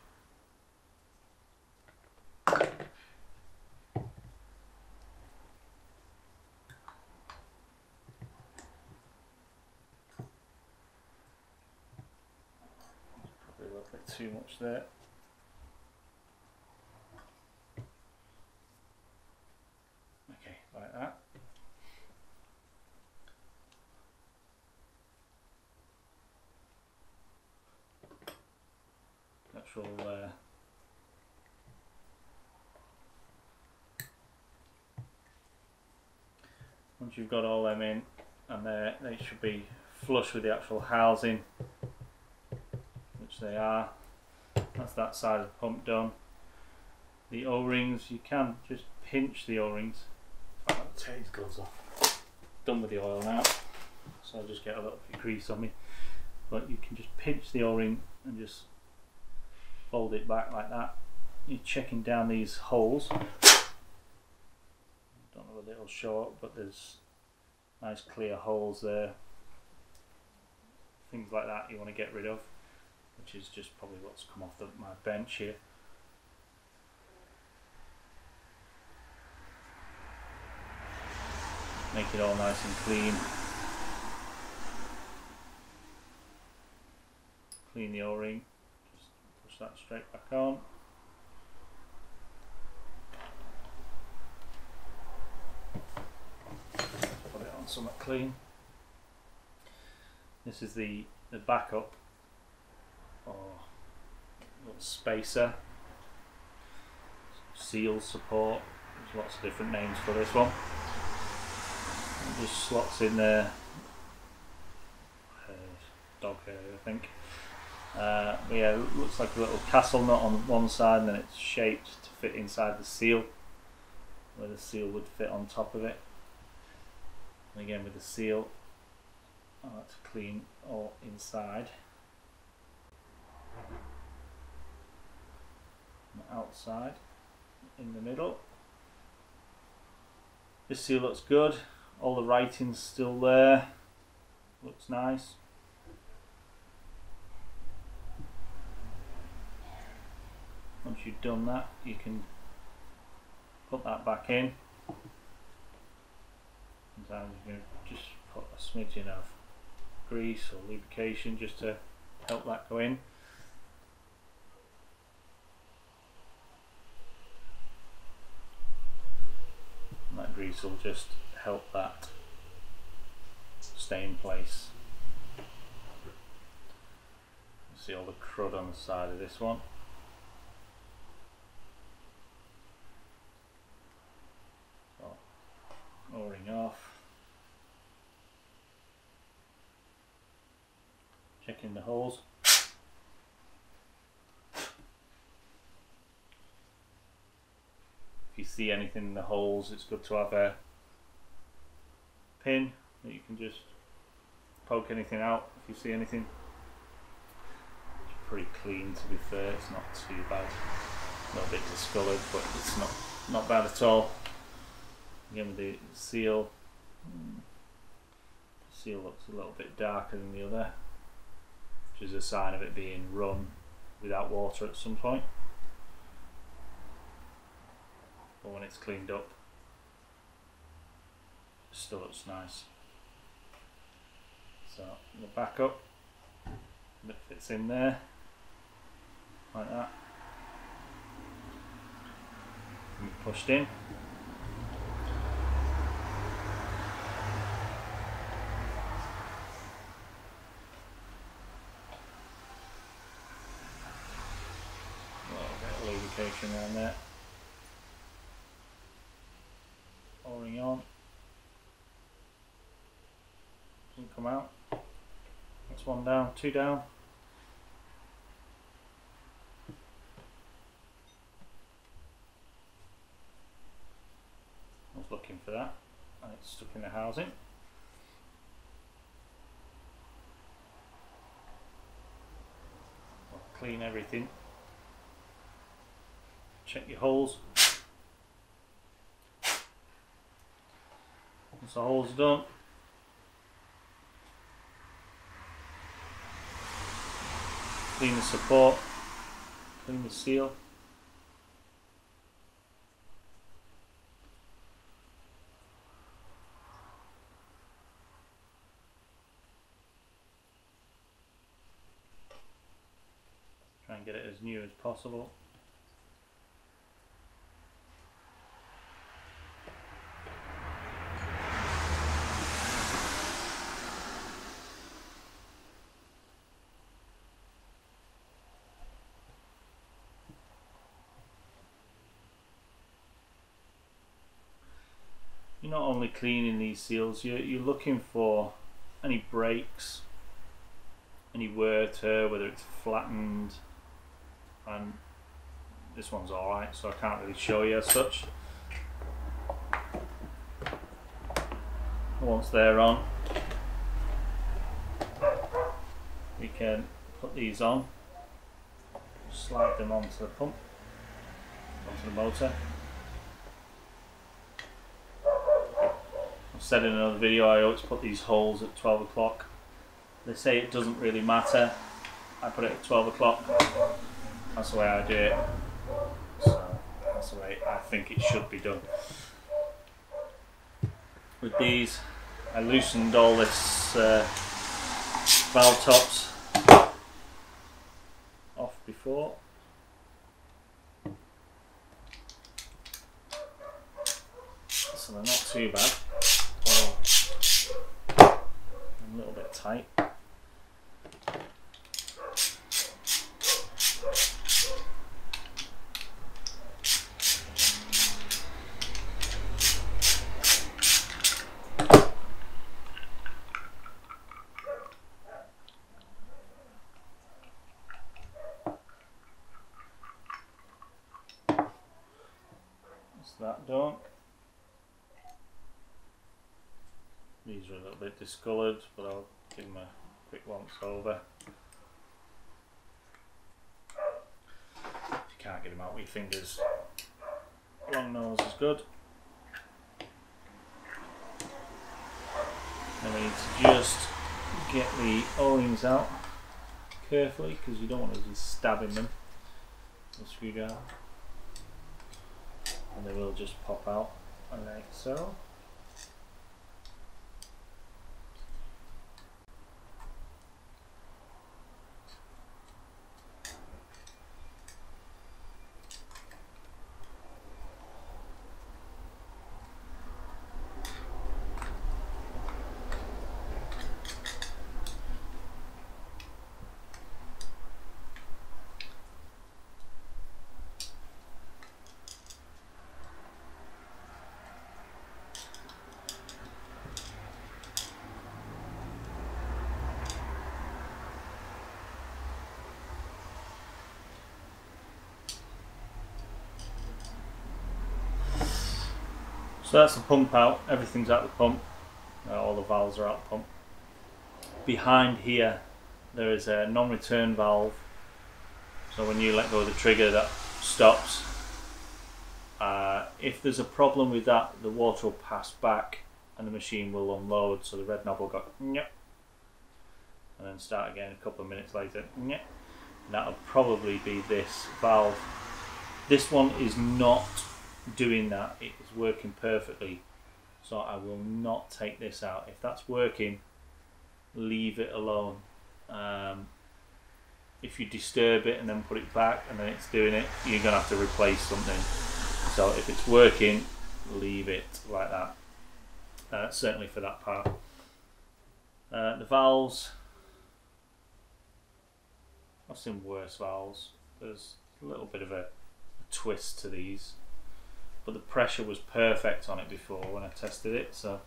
Too much there. Okay, like that. Actual once you've got all them in and they should be flush with the actual housing, which they are. That's that side of the pump done. The O-rings, you can just pinch the O-rings. I'll take these gloves off. Done with the oil now, so I'll just get a little bit of grease on me. But you can just pinch the O-ring and just fold it back like that. You're checking down these holes. Don't know whether it'll show up, but there's nice clear holes there. Things like that you want to get rid of, which is just probably what's come off my bench here. Make it all nice and clean. Clean the O-ring, just push that straight back on. Put it on somewhat clean. This is the backup, or little spacer, seal support. There's lots of different names for this one. It just slots in there, dog hair I think, Yeah, it looks like a little castle nut on one side, and then it's shaped to fit inside the seal, where the seal would fit on top of it. And again with the seal, I like to clean all inside. And outside, in the middle. This seal looks good, all the writing's still there, looks nice. Once you've done that, you can put that back in. Sometimes you can just put a smidgen of grease or lubrication just to help that go in. And that grease will just help that stay in place. See all the crud on the side of this one. O-ring off. Checking the holes. If you see anything in the holes, it's good to have a pin that you can just poke anything out if you see anything. It's pretty clean, to be fair, it's not too bad. A little bit discoloured, but it's not bad at all. Again with the seal, the seal looks a little bit darker than the other, which is a sign of it being run without water at some point. But when it's cleaned up, it still looks nice. So the back up, it fits in there, like that, and pushed in. Lubrication around there. O-ring on. Doesn't come out. That's one down, two down. I was looking for that, and it's stuck in the housing. I'll clean everything. Check your holes. Once the hole's done, clean the support, clean the seal. Try and get it as new as possible. You're not only cleaning these seals, you're looking for any breaks, any wear tear, whether it's flattened, and this one's alright, so I can't really show you as such. Once they're on, we can put these on, slide them onto the pump, onto the motor. I've said in another video I always put these holes at 12 o'clock. They say it doesn't really matter. I put it at 12 o'clock. That's the way I do it. So that's the way I think it should be done. With these, I loosened all this valve tops off before. So they're not too bad. A little bit tight. that done. These are a little bit discoloured, but I'll give them a quick once over. If you can't get them out with your fingers, long nose is good. Then we need to just get the O-rings out carefully, because you don't want to be stabbing them with a screwdriver, and they will just pop out like so. So that's the pump out, everything's out the pump, all the valves are out the pump. Behind here there is a non-return valve, so when you let go of the trigger that stops. If there's a problem with that, the water will pass back and the machine will unload, so the red knob will go nyeh, and then start again a couple of minutes later, nyeh. And that'll probably be this valve. This one is not doing that, it is working perfectly, so I will not take this out. If that's working, leave it alone. If you disturb it and then put it back and then it's doing it, you're gonna have to replace something. So if it's working, leave it like that, certainly for that part. The valves, I've seen worse valves. There's a little bit of a twist to these, but the pressure was perfect on it before when I tested it, so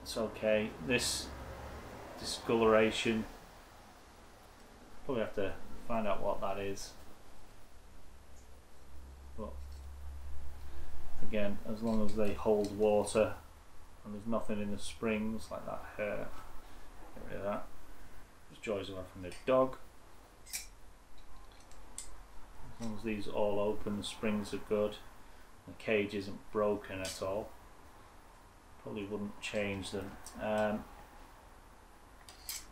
it's okay. This discoloration, probably have to find out what that is, but again, as long as they hold water and there's nothing in the springs like that hair, get rid of that. Just joys away from the dog. As long as these are all open, the springs are good, the cage isn't broken at all, probably wouldn't change them.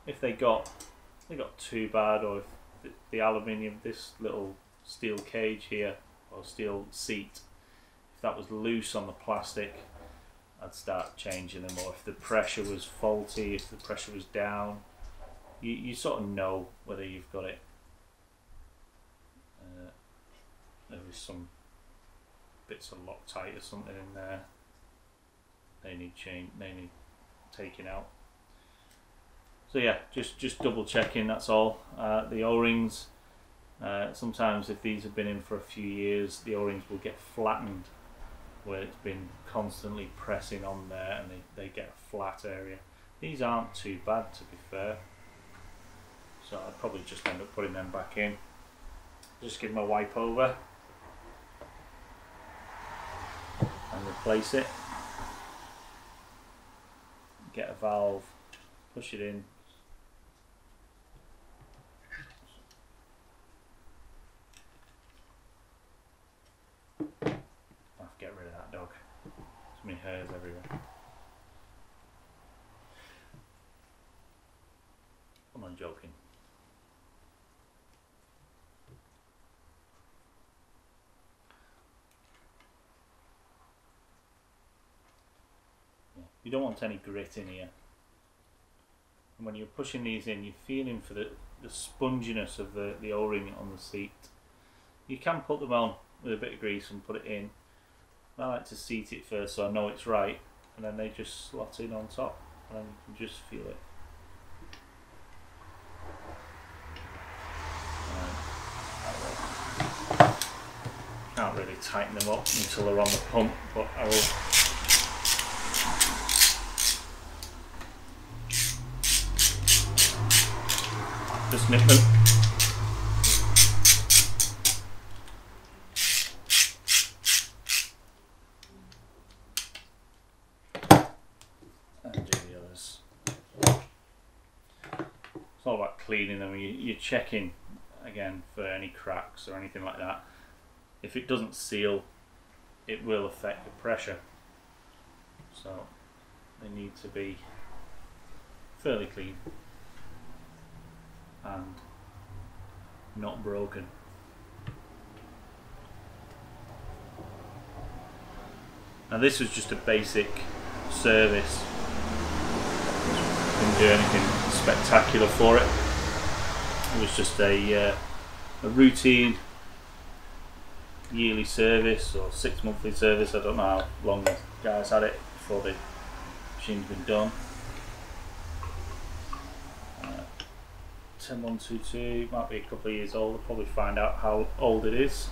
If they got too bad, or if the aluminium, this little steel cage here, or steel seat, if that was loose on the plastic, I'd start changing them. Or if the pressure was faulty, if the pressure was down, you sort of know whether you've got it. There is some bits of Loctite or something in there. They need taking out. So yeah, just double checking, that's all. The O-rings, sometimes if these have been in for a few years, the O-rings will get flattened where it's been constantly pressing on there, and they get a flat area. These aren't too bad, to be fair, so I'd probably just end up putting them back in. Just give them a wipe over and replace it. Get a valve, push it in. I have to get rid of that dog. There's many hairs everywhere. I'm not joking. You don't want any grit in here. And when you're pushing these in, you're feeling for the sponginess of the O-ring on the seat. You can put them on with a bit of grease and put it in. I like to seat it first so I know it's right, and then they just slot in on top, and then you can just feel it. Can't really tighten them up until they're on the pump, but I will. Just nip them. cleaning them, you're checking again for any cracks or anything like that. If it doesn't seal, it will affect the pressure, so they need to be fairly clean and not broken. Now this was just a basic service, didn't do anything spectacular for it. It was just a routine yearly service or 6 monthly service. I don't know how long the guys had it before the machine's been done. 10122 might be a couple of years old. I'll probably find out how old it is.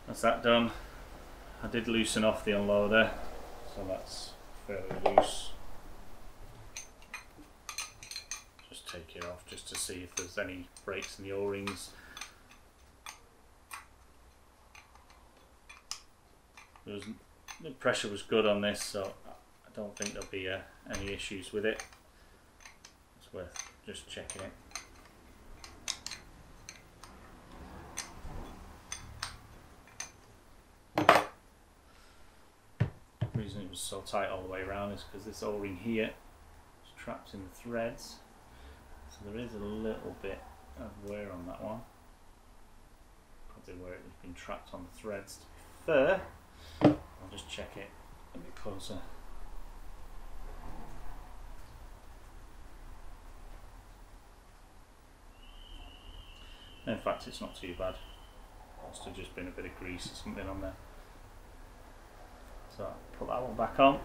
That's that done. I did loosen off the unloader, so that's fairly loose. Just take it off just to see if there's any breaks in the O-rings. The pressure was good on this, so I don't think there'll be any issues with it. It's worth just checking it. The reason it was so tight all the way around is because this O-ring here is trapped in the threads, so there is a little bit of wear on that one, probably where it has been trapped on the threads. To be fair, I'll just check it a bit closer. In fact, it's not too bad. Must have just been a bit of grease or something on there. So put that one back on.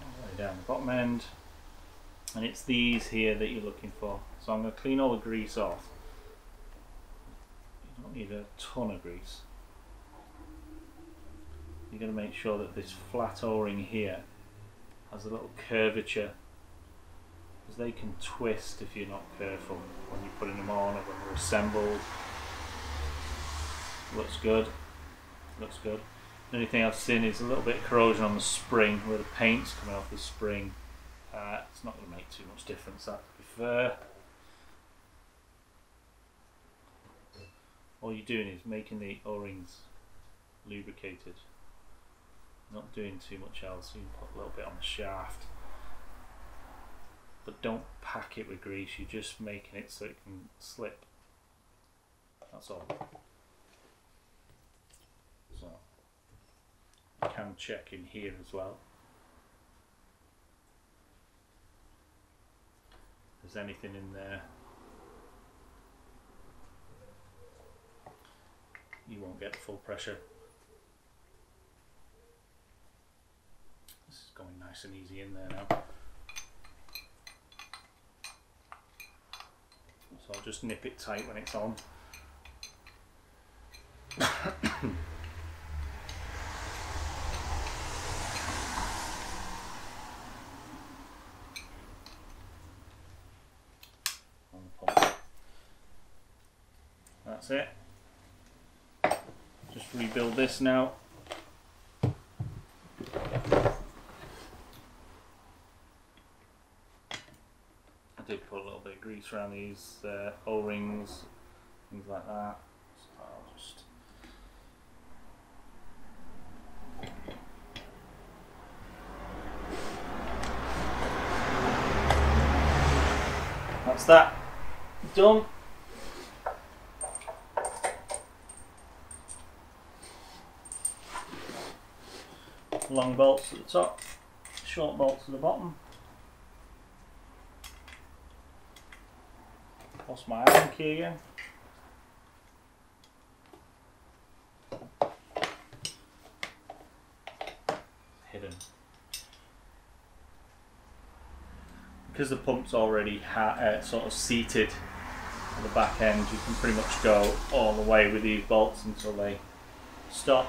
All the way down the bottom end. And it's these here that you're looking for. So I'm going to clean all the grease off. You don't need a ton of grease. You're going to make sure that this flat O-ring here has a little curvature, because they can twist if you're not careful when you're putting them on or when they're assembled. Looks good. Looks good. The only thing I've seen is a little bit of corrosion on the spring where the paint's coming off the spring. It's not going to make too much difference, that, to be fair. All you're doing is making the O-rings lubricated. Not doing too much else. You can put a little bit on the shaft, but don't pack it with grease. You're just making it so it can slip. That's all. So you can check in here as well. If there's anything in there, you won't get the full pressure. This is going nice and easy in there now. So I'll just nip it tight when it's on. That's it. Just rebuild this now. I did put a little bit of grease around these O-rings, things like that. So I'll just that's that done. Long bolts at the top, short bolts at the bottom. Lost my Allen key again. Hidden. because the pump's already sort of seated at the back end, you can pretty much go all the way with these bolts until they stop.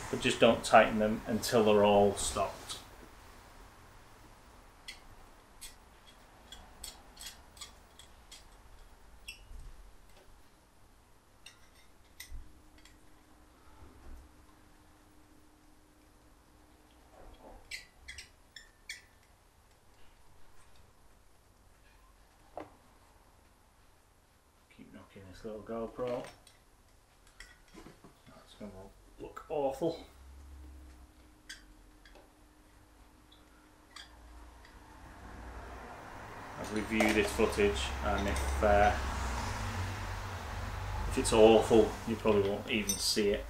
But just don't tighten them until they're all stopped. Keep knocking this little GoPro. That's going to look awful. I've reviewed this footage, and if it's awful, you probably won't even see it.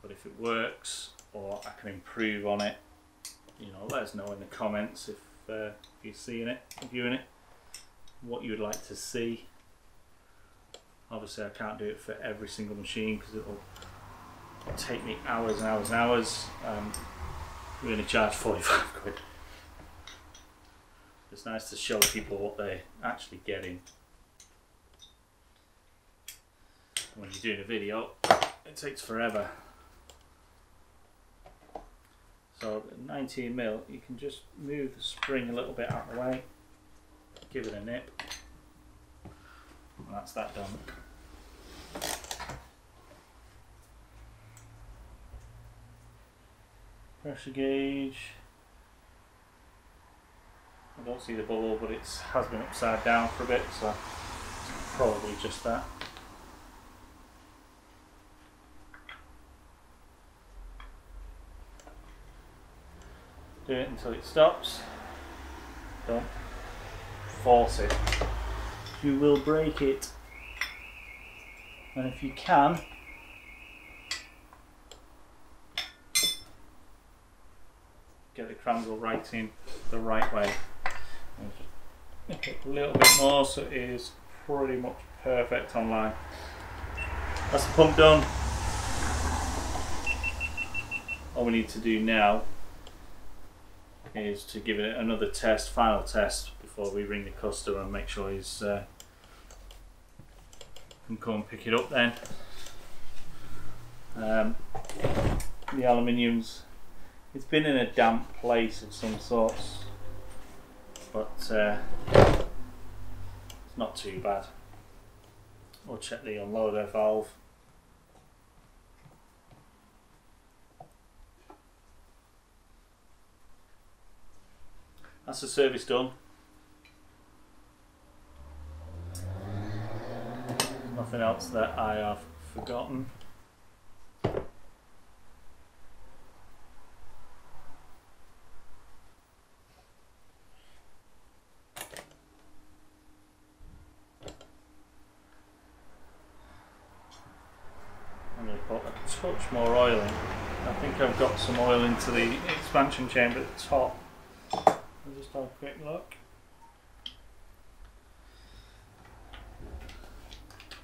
But if it works, or I can improve on it, you know, let us know in the comments if you're seeing it, viewing it, what you would like to see. Obviously, I can't do it for every single machine because it'll take me hours and hours and hours. We're going to charge 45 quid. It's nice to show people what they're actually getting. When you're doing a video, it takes forever. So at 19mm, you can just move the spring a little bit out of the way, give it a nip, and that's that done. Pressure gauge. I don't see the bubble, but it has been upside down for a bit, so it's probably just that. Do it until it stops. Don't force it. You will break it. And if you can, get the Kranzle right in the right way. Make it a little bit more so it is pretty much perfect on line. That's the pump done. All we need to do now is to give it another test, final test, before we ring the customer and make sure he's can come and pick it up then. The aluminium's, it's been in a damp place of some sorts, but it's not too bad. We'll check the unloader valve. That's the service done. Nothing else that I have forgotten. I'm going to put a touch more oil in. I think I've got some oil into the expansion chamber at the top. I'll just have a quick look.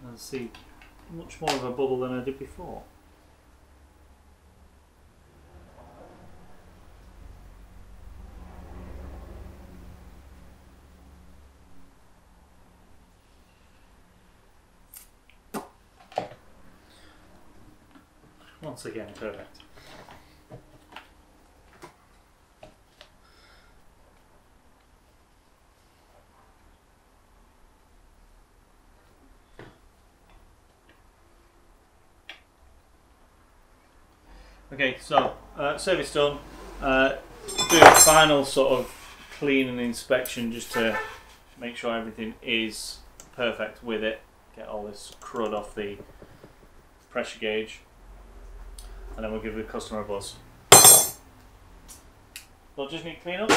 And see much more of a bubble than I did before. Once again, perfect. Okay, so service done. Do a final sort of clean and inspection just to make sure everything is perfect with it. Get all this crud off the pressure gauge, and then we'll give the customer a buzz. We'll just need to clean up.